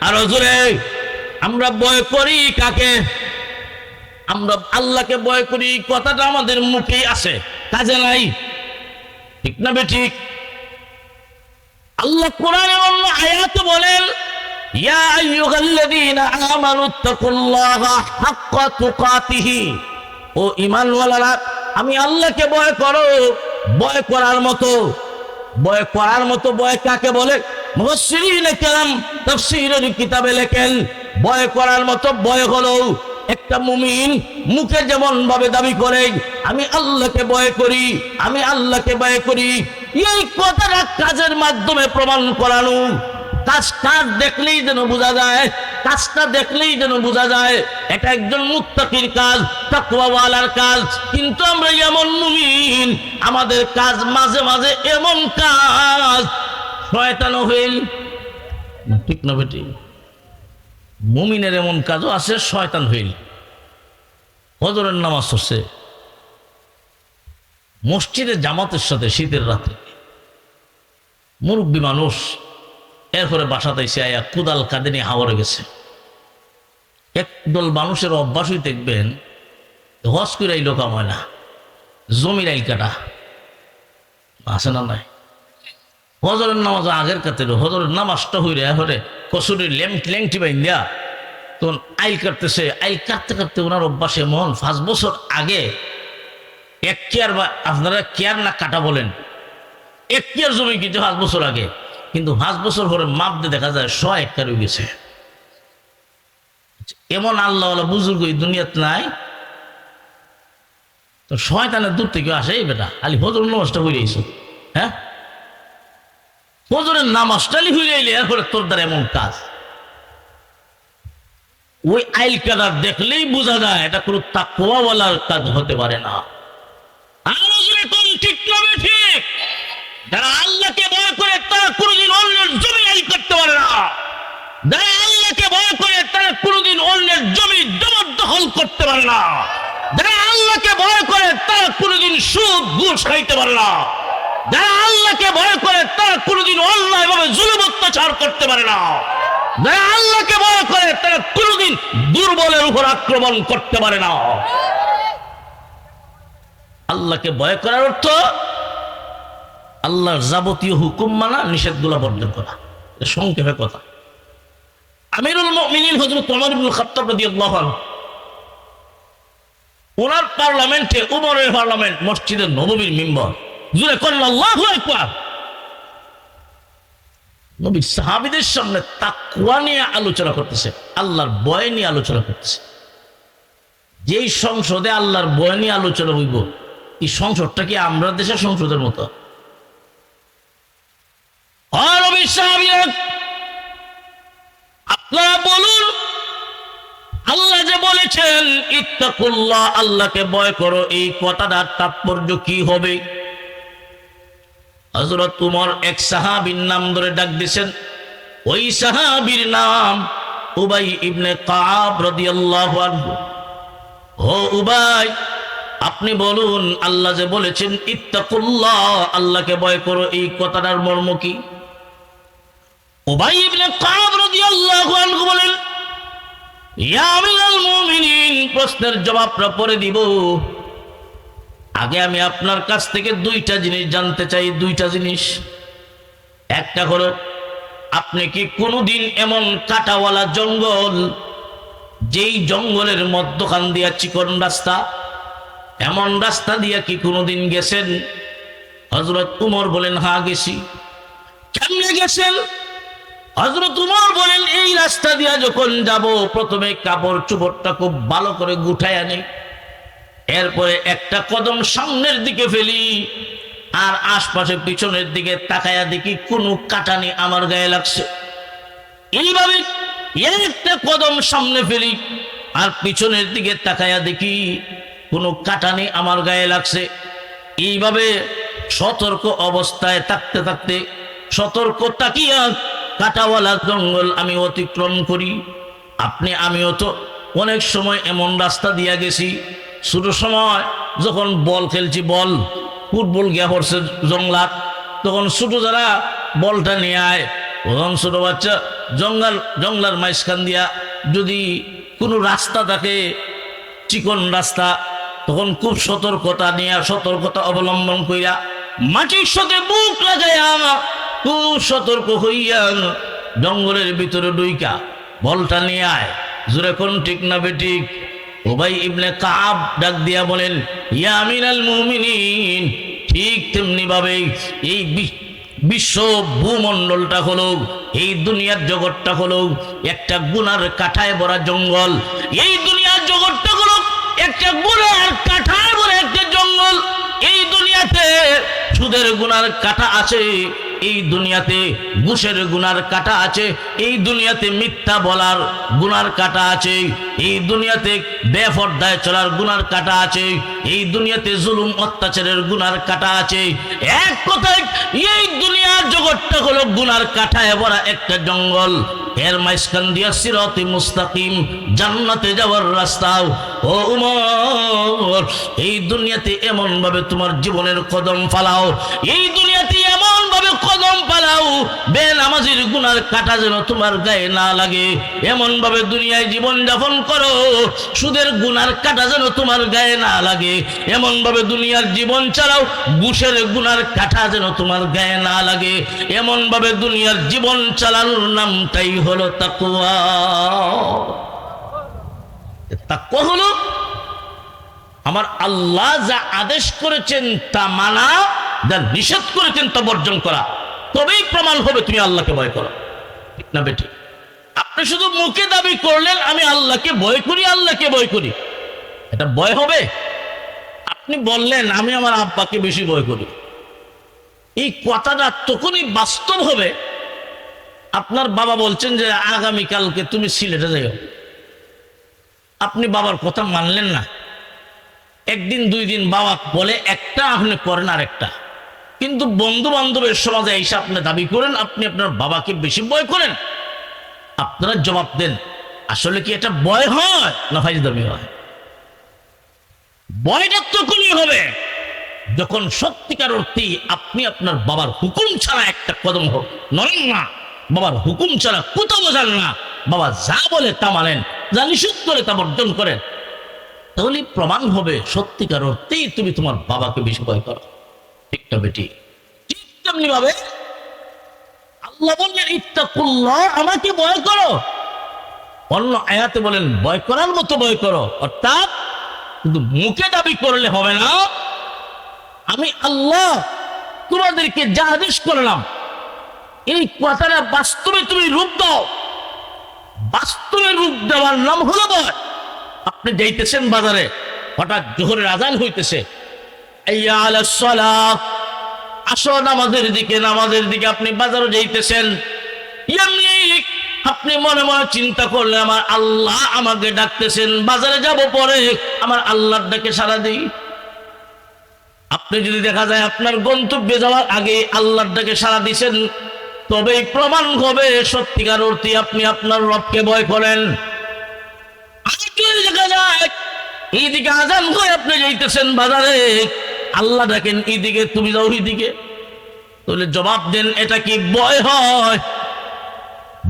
আরো জোরে, আমরা ভয় করি কাকে? আমরা আল্লাহকে ভয় করি, কথাটা আমাদের মুখেই আসে, কাজে নাই, ঠিক না বেঠিক? আল্লাহ কোরআনে অন্য আয়াতে বলেন, ইয়া আইয়ুহাল্লাযীনা আমানুত্তাকুল্লাহা হাক্কা তুকাতিহি। ও ঈমানওয়ালারা, আমি আল্লাহকে ভয় করো। ভয় করার মতো, ভয় করার মতো ভয় কাকে বলে? মুফাসসিরিনে কেরাম তাফসীরের কিতাবে লেখেন, ভয় করার মতো ভয় হলো একটা মুমিন মুখে যেমন ভাবে দাবি করে আমি আল্লাহকে ভয় করি, আমি আল্লাহকে ভয় করি, এই কথাটা কাজের মাধ্যমে প্রমাণ করানো। কাজ দেখলেই যেন বোঝা যায়, কাজটা দেখলেই যেন বোঝা যায় এটা একজন মুত্তাকির কাজ, তাকওয়াওয়ালার কাজ। কিন্তু আমরা এমন মুমিন, আমাদের কাজ মাঝে মাঝে এমন কাজ শয়তানও হইল, ঠিক না বেটি? মুমিনের এমন কাজও আছে শয়তান হইল। ফজরের নামাজ পড়ছে মসজিদে জামাতের সাথে শীতের রাতে, মুরব্বী মানুষ, এরপরে বাসাতে এসে আয়া কুদাল কাঁদে নিয়ে হাওড়ে গেছে। একদল মানুষের অভ্যাসই দেখবেন হজ করে আইলো কামায় না, জমির আইল কাটা আছে না নাই? হজরের নামাজ আগের কাতের হজরের নামাজটা হইরে হরে কসুরির ল্যাংটি বাইন দেয়া তখন আইল কাটতেছে। আইল কাটতে কাটতে ওনার অভ্যাস এমন, 5 বছর আগে 1 কেয়ার, বা আপনারা কেয়ার না কাটা বলেন, 1 কেয়ার জমি কিন্তু 5 বছর আগে, কিন্তু 5 বছর পরে মাপ দিয়ে দেখা যায় 100 হেক্টর হয়ে গেছে। এমন আল্লাহওয়ালা বুজুর্গ এই দুনিয়াত নাই। তো শয়তানের দূর থেকে আসে, এই বেটা আলি ফজর নামাজটা হয়ে গেছো, হ্যাঁ ফজরের নামাজটা হয়ে এলে এরপরে তোর দ্বারা এমন কাজ। ওই আইল কাদার দেখলেই বোঝা যায় এটা কোনো তাকওয়াওয়ালার কাজ হতে পারে না। ঠিক নবে ঠিক, যারা আল্লাহকে ভয় করে তারা কোনোদিন অন্যের জমি আইল করতে পারে না। যারা আল্লাহকে ভয় করে তারা কোনোদিন অন্যের জমি জবরদখল করতে পারে না। যারা আল্লাহকে ভয় করে তারা কোনোদিন সুদ ঘুষ খাইতে পারে না। যারা আল্লাহকে ভয় করে তারা কোনোদিন অন্যায়ভাবে জুলুম অত্যাচার করতে পারে না। যারা আল্লাহকে ভয় করে তারা কোনোদিন দুর্বলের উপর আক্রমণ করতে পারে না। আল্লাহকে ভয় করার অর্থ আল্লাহর যাবতীয় হুকুম মানা, নিষেধগুলো বর্জন করা। সংক্ষেপে কথা, আমিরুল মুমিনিন হযরত ওমর ইবনে খাত্তাব রাদিয়াল্লাহু আনহু, ওনার পার্লামেন্টে, উমরের পার্লামেন্ট, মসজিদে নববীর মিম্বর, জুড়ে করেন আল্লাহু আকবার। নবী সাহাবীদের সামনে তাকওয়া নিয়ে আলোচনা করতেছে, আল্লাহর ভয় নিয়ে আলোচনা করতেছে। যেই সংসদে আল্লাহর ভয় নিয়ে আলোচনা হইব, এই সংসদটা কি আমরা দেশের সংসদের মতো? আপনারা বলুন, আল্লাহ যে বলেছেন ইত্তাকুল্লাহ, আল্লাহকে ভয় করো, এই কথাটার তাৎপর্য কি হবে? হযরত উমর এক সাহাবীর নাম ধরে ডাক দিয়েছেন। ওই সাহাবীর নাম উবাই ইবনে কাব রাদিয়াল্লাহু আনহু। ও উবাই, আপনি বলুন, আল্লাহ যে বলেছেন ইত্তাকুল্লাহ, আল্লাহকে ভয় করো, এই কথাটার মর্ম কি? উবাই ইবনে কাব রাদিয়াল্লাহু আনহু বলেন, ইয়া আমিরুল মুমিনিন, প্রশ্নের জবাবটা পরে দিব। আগে আমি আপনার কাছ থেকে দুইটা জিনিস জানতে চাই, দুইটা জিনিস। একটা হলো, আপনি কি কোনোদিন এমন কাটাওয়ালা জঙ্গল, যেই জঙ্গলের মধ্যখান দিয়া চিকন রাস্তা, এমন রাস্তা দিয়া কি কোনোদিন গেছেন? হযরত উমর বলেন, হ্যাঁ গেছি। কেমনে গেছেন? হযরত উমর বলেন, এই রাস্তা দিয়া যখন যাব, প্রথমে কাপড় চোপড়টা খুব ভালো করে গুটায় আনি, এরপরে একটা কদম সামনের দিকে ফেলি, আর আশপাশে পিছনের দিকে তাকায়া দেখি কোনো কাটানি আমার গায়ে লাগছে। এইভাবে একটা কদম সামনে ফেলি, আর পিছনের দিকে তাকায়া দেখি কোনো কাটানি আমার গায়ে লাগছে। এইভাবে সতর্ক অবস্থায় থাকতে থাকতে, সতর্ক তাকিয়া কাটাওয়ালা জঙ্গল আমি অতিক্রম করি। আমিও তো অনেক সময় এমন রাস্তা দিয়া গেছি। ছোট সময় যখন বল খেলছি, বল ফুটবল গিয়া পড়ছে জঙ্গলাত, তখন ছোট যারা বলটা নিয়ে আয়, তখন ছোট বাচ্চা জঙ্গলার মাঝখান দিয়া যদি কোনো রাস্তা থাকে, চিকন রাস্তা, তখন খুব সতর্কতা অবলম্বন কইরা মাটির সাথে বুক লাগাইয়া খুব সতর্ক হইয়া জঙ্গলের ভিতরে ডুইকা বলটা নিয়ে আয়। জোরে কোন ঠিক না বেঠিক? উবাই ইবনে কাব ডাক দিয়া বলেন, ইয়া আমিরুল মুমিনিন, ঠিক তেমনি ভাবে এই বিশ্ব ভূমণ্ডলটা হলো, এই দুনিয়ার জগৎটা হলো একটা গুনার কাঠায় ভরা জঙ্গল। এই দুনিয়ার জগৎটা হলো একটা গুনার কাঠায় ভরা একটা জঙ্গল। এই দুনিয়াতে সুদের গুনার কাটা আছে, এই দুনিয়াতে ঘুষের গুনার কাটা আছে, এই দুনিয়াতে মিথ্যা বলার গুনার কাটা আছে, এই দুনিয়াতে বেপরদায় চলার গুনার কাটা আছে, এই দুনিয়াতে জুলুম অত্যাচারের গুনার কাটা আছে। এক কথায় এই দুনিয়ার জগৎটা হলো গুনার কাটায় ভরা একটা জঙ্গল। এর মাঝখান দিয়া সিরাতে মুস্তাকিম, জান্নাতে যাওয়ার রাস্তাও। ও উমর, এই দুনিয়াতে এমন ভাবে তোমার জীবনের কদম ফালাও, এই দুনিয়াতে এমন ভাবে কদম ফালাও, বেনামাজির গুনার কাটা যেন তোমার গায়ে না লাগে, এমন ভাবে দুনিয়ায় জীবন যাপন করো, সুদের গুনার কাটা যেন তোমার গায়ে না লাগে, এমন ভাবে দুনিয়ার জীবন চালাও, ঘুষের গুনার কাটা যেন তোমার গায়ে না লাগে, এমন ভাবে দুনিয়ার জীবন চালানোর নামটাই হলো তাকওয়া। তাকওয়া হলো আমার আল্লাহ যা আদেশ করেছেন তা মানা, যা নিষেধ করেছেন তা বর্জন করা। তবেই প্রমাণ হবে তুমি আল্লাহকে ভয় করো, ঠিক না বেঠিক? আপনি শুধু মুখে দাবি করলেন আমি আল্লাহকে ভয় করি, আল্লাহকে ভয় করি, এটা ভয় হবে? আপনি বললেন আমি আমার আব্বাকে বেশি ভয় করি, এই কথাটা তখনই বাস্তব হবে আপনার বাবা বলছেন যে আগামীকালকে তুমি সিলেটে যাও, আপনি বাবার কথা মানলেন না, একদিন দুই দিন বাবা বলে একটা, আপনি করেন আর একটা। কিন্তু বন্ধু বান্ধবের সমাজে এসে আপনি দাবি করেন আপনি আপনার বাবাকে বেশি ভয় করেন। আপনারা জবাব দেন, আসলে কি এটা ভয় হয় না ফাইজলামি হয়? ভয়টা তখনই হবে যখন সত্যিকার অর্থে আপনি আপনার বাবার হুকুম ছাড়া একটা কদম হোক নড়েন না, বাবার হুকুম ছাড়া কোথাও যান না, বাবা যা বলে তা মানেন, যা নিষেধ করে তা বর্জন করেন। তাহলে প্রমাণ হবে সত্যিকার অর্থেই তুমি তোমার বাবাকে বেশি ভয় করো। ঠিক না বেটি? ঠিক তেমনি ভাবে আল্লাহ বললেন ইত্তাকুল্লাহ, আমাকে ভয় করো। অন্য আয়াতে বলেন ভয় করার মতো ভয় করো, অর্থাৎ শুধু মুখে দাবি করলে হবে না, আমি আল্লাহ তোমাদেরকে যা আদেশ করলাম এই কথাটা বাস্তবে তুমি রূপ দাও। বাস্তবে রূপ দেওয়ার নাম হলো ভয়। আপনি যাইতেছেন বাজারে, হঠাৎ জোহরের আজান হইতেছে, হাইয়া আলাস সালাহ, আসো নামাজের দিকে, নামাজের দিকে আপনি বাজারে যাইতেছেন। এমনি আপনি মনে মনে চিন্তা করলে আমার আল্লাহ আমাকে ডাকতেছেন, বাজারে যাব পরে আমার আল্লাহর ডাকে সাড়া দিই। আপনি যদি দেখা যায় আপনার গন্তব্যে যাওয়ার আগে আল্লাহর ডাকে সাড়া দিয়েছেন, তবেই প্রমাণ হবে সত্যিকার অর্থে আপনি আপনার রবকে ভয় করেন। আর যদি দেখা যায় এইদিকে আজান হয়ে আপনি যাইতেছেন বাজারে, আল্লাহ ডাকেন এইদিকে, তুমি যাও এইদিকে, তাহলে জবাব দেন এটা কি ভয় হয়?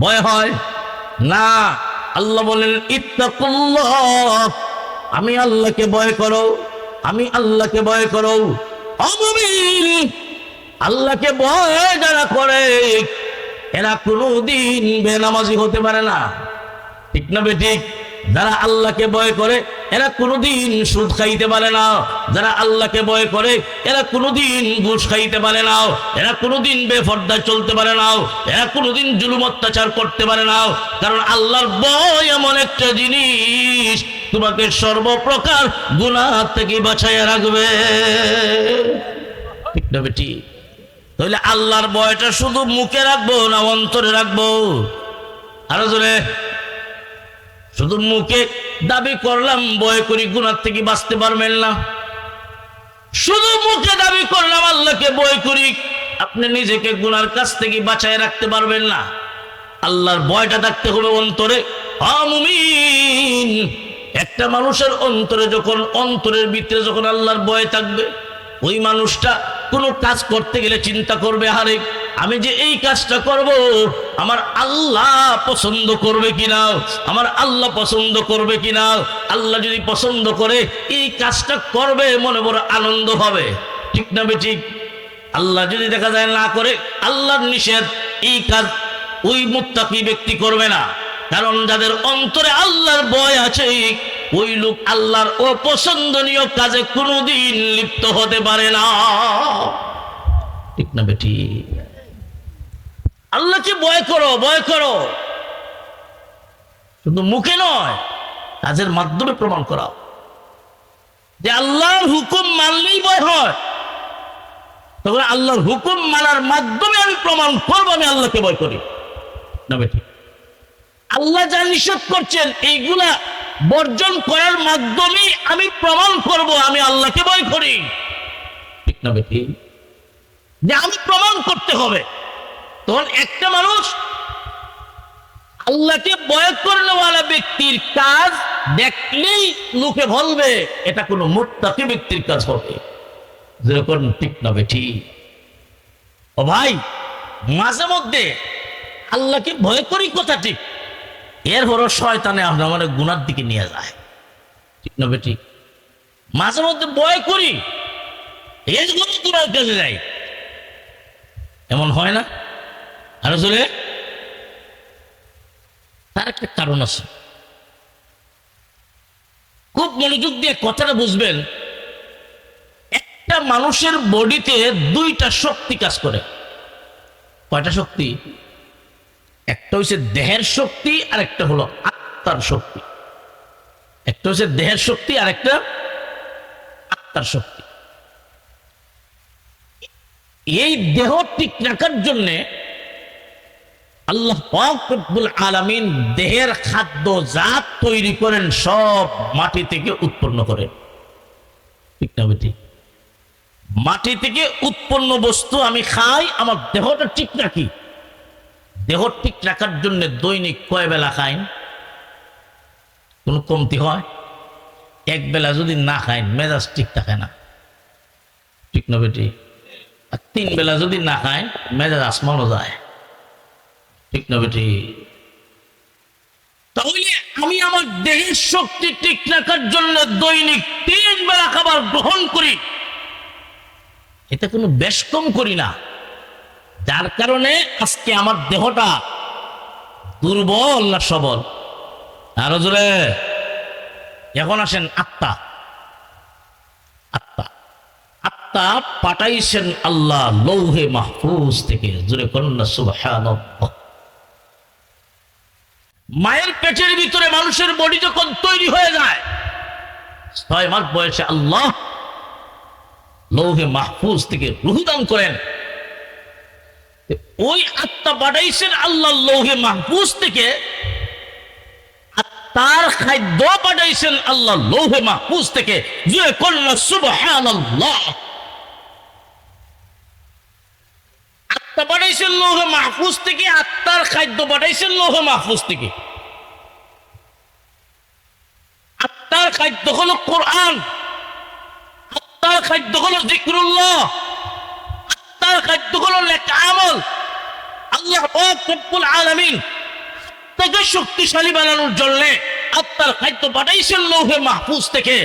ভয় হয় না। আল্লাহ বলেন ইত্তাকুল্লাহ, আমি আল্লাহকে ভয় করো, আমি আল্লাহকে ভয় করো। মুমিন, আল্লাহকে ভয় যারা করে এরা কোনোদিন বেনামাজি হতে পারে না। ঠিক না বেঠিক? যারা আল্লাহকে ভয় করে এরা কোনোদিন সুদ খাইতে পারে না। যারা আল্লাহকে ভয় করে এরা কোনোদিন ঘুষ খাইতে পারে না। এরা কোনোদিন বেপরদায় চলতে পারে না। এরা কোনোদিন জুলুম অত্যাচার করতে পারে না। কারণ আল্লাহর ভয় এমন একটা জিনিস তোমাকে সর্বপ্রকার গুনাহ থেকে বাঁচাইয়া রাখবে। ঠিক না বেটি? তাহলে আল্লাহর ভয়টা শুধু মুখে রাখবো না অন্তরে রাখবো? আরো জোরে। শুধু মুখে দাবি করলাম ভয় করি, গুনাহ থেকে বাঁচতে পারবেন না। শুধু মুখে দাবি করলাম আল্লাহকে ভয় করি, আপনি নিজেকে গুনার কাছ থেকে বাঁচায় রাখতে পারবেন না। আল্লাহর ভয়টা থাকতে হবে অন্তরে। মুমিন, একটা মানুষের অন্তরে যখন, অন্তরের ভিতরে যখন আল্লাহর ভয় থাকবে, ওই মানুষটা কোনো কাজ করতে গেলে চিন্তা করবে, আরে আমি যে এই কাজটা করব আমার আল্লাহ পছন্দ করবে কিনা, আমার আল্লাহ পছন্দ করবে কিনা। আল্লাহ যদি পছন্দ করে এই কাজটা করবে, মনে বড় আনন্দ হবে। ঠিক না বেঠিক? আল্লাহ যদি দেখা যায় না করে, আল্লাহর নিষেধ, এই কাজ ওই মুত্তাকি ব্যক্তি করবে না। কারণ যাদের অন্তরে আল্লাহর ভয় আছে ওই লোক আল্লাহর অপছন্দনীয় কাজে কোনোদিন লিপ্ত হতে পারে না। ঠিক না বেটি? আল্লাহকে ভয় করো, ভয় করো, শুধু মুখে নয়, কাজের মাধ্যমে প্রমাণ করাও যে আল্লাহর হুকুম মানলেই ভয় হয়। তখন আল্লাহর হুকুম মানার মাধ্যমে আমি প্রমাণ করবো আমি আল্লাহকে ভয় করি। না বেটি? আল্লাহ যা নিষেধ করছেন এইগুলা বর্জন করার মাধ্যমে আমি প্রমাণ করব আমি আল্লাহকে ভয় করি। ঠিক না বেটি? যে আমি প্রমাণ করতে হবে। তখন একটা মানুষ আল্লাহকে ভয় করনেওয়ালা ব্যক্তির কাজ দেখলেই লোকে বলবে এটা কোনো মুত্তাকি ব্যক্তির কাজ হবে। যেরকম ঠিক না বেটি? ও ভাই, মাঝে মধ্যে আল্লাহকে ভয় করি কথা ঠিক, এর হলো শয়তানে আমরা মানে গুনার দিকে নিয়ে যায়। ঠিক না বেটি? মাঝে মধ্যে ভয় করি এর হলো গুনার কাজে যায়, এমন হয় না? আর আসলে তার একটা কারণ আছে। খুব মনোযোগ দিয়ে কথাটা বুঝবেন। একটা মানুষের বডিতে দুইটা শক্তি কাজ করে। কয়টা শক্তি? একটা হচ্ছে দেহের শক্তি আর একটা হলো আত্মার শক্তি। একটা হচ্ছে দেহের শক্তি আর একটা আত্মার শক্তি। এই দেহ ঠিক রাখার জন্যে আল্লাহ পাক রব্বুল আলামিন দেহের খাদ্য জাত তৈরি করেন সব মাটি থেকে উৎপন্ন করেন, ঠিক না বেটি? মাটি থেকে উৎপন্ন বস্তু আমি খাই, আমার দেহটা ঠিক রাখি। দেহ ঠিক রাখার জন্য দৈনিক কয় বেলা খাইন? কোনো কমতি হয়? এক বেলা যদি না খাইন মেজাজ ঠিক থাকে না, ঠিক না বেটি? আর 3 বেলা যদি না খাইন মেজাজ আসমানও যায়, ঠিক না বেটি? তাহলে আমি আমার দেহের শক্তি ঠিক রাখার জন্য দৈনিক 3 বেলা খাবার গ্রহণ করি, এটা কোনো বেশ কম করি না। যার কারণে আজকে আমার দেহটা দুর্বল না সবল? আরো জোরে এখন আসেন, আত্মা। আত্মা আত্মা পাঠাইছেন আল্লাহ লৌহে মাহফুজ থেকে, জোরে কন্যা সুবহানাল্লাহ। মায়ের পেটের ভিতরে মানুষের বডি যখন তৈরি হয়ে যায় 6 মাস বয়সে আল্লাহ লৌহে মাহফুজ থেকে রূহ দান করেন। ওই আত্মা পাঠাইছেন আল্লাহ লৌহে মাহফুজ থেকে, আত্মার খাদ্য পাঠাইছেন আল্লাহ লৌহে মাহফুজ থেকে, জোরে কন্যা সুবহানাল্লাহ। আত্মা পাঠাইছেন লৌহে মাহফুজ থেকে, আত্মার খাদ্য পাঠাইছেন লৌহে মাহফুজ থেকে। আত্মার খাদ্য হলো কোরআন, আত্মার খাদ্য হলো যিকরুল্লাহ, আত্মার খাদ্য হলো নেক আমল। আল্লাহ পাক রব্বুল আলামিন আত্মাকে শক্তিশালী বানানোর জন্য আত্মার খাদ্য পাঠাইছেন লৌহে মাহফুজ থেকে।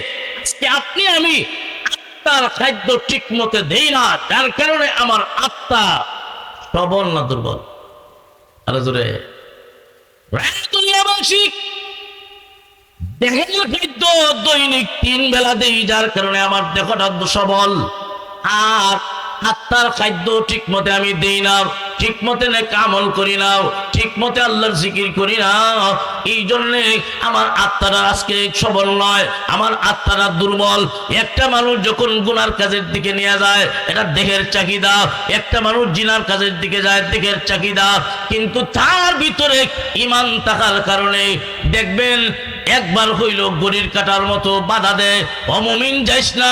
আজকে আপনি আমি আত্মার খাদ্য ঠিক মতো দেই না, যার কারণে আমার আত্মা সবল না দুর্বল? আরো জোরে, দুনিয়াবাসী দেহের খাদ্য দৈনিক 3 বেলা দেই, যার কারণে আমার দেহটা সবল। আর আত্মার খাদ্য ঠিক মতে আমি দেই না, ঠিক মতে নেক আমল করি না, ঠিক মতে আল্লাহর জিকির করি না। এই জন্যে আমার আত্মারা আজকে সবল নয়, আমার আত্মারা দুর্বল। একটা মানুষ যখন গুনার কাজের দিকে নিয়ে যায় এটা দেহের চাহিদা, একটা মানুষ জিনার কাজের দিকে যায় দেহের চাহিদা, কিন্তু তার ভিতরে ঈমান থাকার কারণে দেখবেন একবার হইল গড়ির কাটার মতো বাধা দেয়, অমুমিন যাইস না,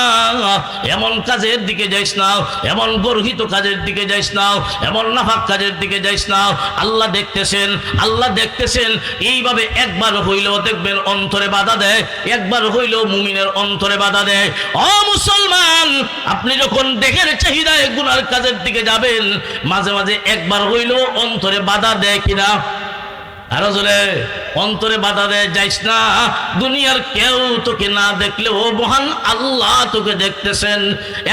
এমন কাজের দিকে যাইস না, এমন গর্হিত কাজের দিকে যাইস না, এমন নাফাক কাজের দিকে যাইস না। আল্লাহ দেখতেছেন, আল্লাহ দেখতেছেন। এইভাবে একবার হইলেও দেখবেন অন্তরে বাধা দেয়, একবার হইলেও মুমিনের অন্তরে বাধা দেয়। ও মুসলমান, আপনি যখন দেহের চাহিদায় গুনার কাজের দিকে যাবেন মাঝে মাঝে একবার হইলেও অন্তরে বাধা দেয় কিনা? আরো জোরে, অন্তরে বাধা দেয়। যাইস না, দুনিয়ার কেউ তোকে না দেখলেও মহান আল্লাহ তোকে দেখতেছেন।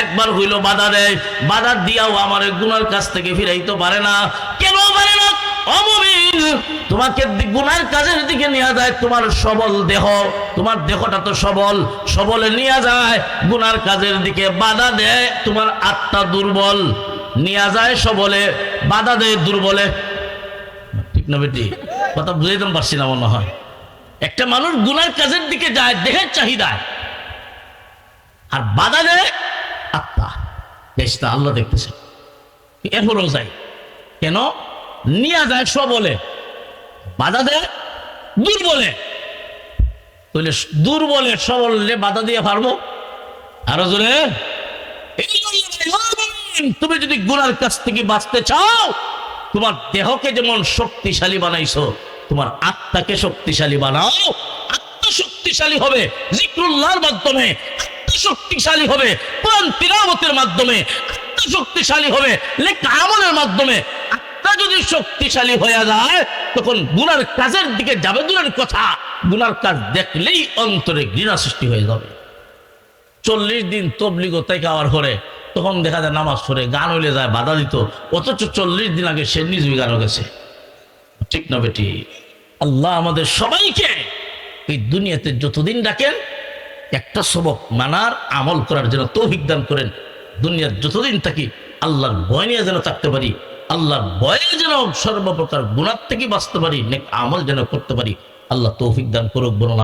একবার হইল বাধা দেয়, বাধা দিয়াও আমার গুনার কাছ থেকে ফিরাইতে পারে না। কেন পারে না? অমুমিন তোমাকে গুনার কাজের দিকে নিয়ে যায় তোমার সবল দেহ, তোমার দেহটা তো সবল, সবলে নিয়ে যায় গুনার কাজের দিকে, বাধা দেয় তোমার আত্মা দুর্বল, নিয়ে যায় সবলে, বাধা দেয় দুর্বলে। ঠিক না বেটি? কথা বুঝাইতে পারছি না মনে হয়। একটা মানুষ গুনার কাজের দিকে যায় দেহের চাহিদায়, আর বাধা দেয় আত্মা, দেশটা আল্লাহ দেখতেছে। এরপরও যায় কেন? নিয়ে যায় সবলে, বাধা দেয় দুর্বলে। তাহলে দুর্বলে সবলে বাধা দিয়ে পারবো? আরো জোরে, তুমি যদি গুনার কাছ থেকে বাঁচতে চাও, তোমার দেহকে যেমন শক্তিশালী বানাইছো তোমার আত্মাকে শক্তিশালী বানাও। আত্মা শক্তিশালী হবে যিকরুল্লাহর মাধ্যমে, আত্মা শক্তিশালী হবে কোরআন তিলাওয়াতের মাধ্যমে, আত্মা শক্তিশালী হবে নেক আমলের মাধ্যমে। আত্মা যদি শক্তিশালী হয়ে যায় তখন গুনার কাজের দিকে যাবে দূরের কথা, গুনার কাজ দেখলেই অন্তরে ঘৃণা সৃষ্টি হয়ে যাবে। 40 দিন তবলিগ থেকে আওয়ার পরে তখন দেখা যায় নামাজ পড়ে গান হইলে যায় বাধা দিত, অথচ 40 দিন আগে সে নিজে গান গেছে। ঠিক না বেটি? আল্লাহ আমাদের সবাইকে এই দুনিয়াতে যতদিন ডাকেন একটা সবক মানার আমল করার জন্য তৌফিক দান করেন। দুনিয়ার যতদিন থাকি আল্লাহর ভয় নিয়ে যেন থাকতে পারি, আল্লাহর ভয়ে যেন সর্বপ্রকার গুনাহ থেকে বাঁচতে পারি, নেক আমল যেন করতে পারি। আল্লাহ তৌফিক দান করুক। বলুন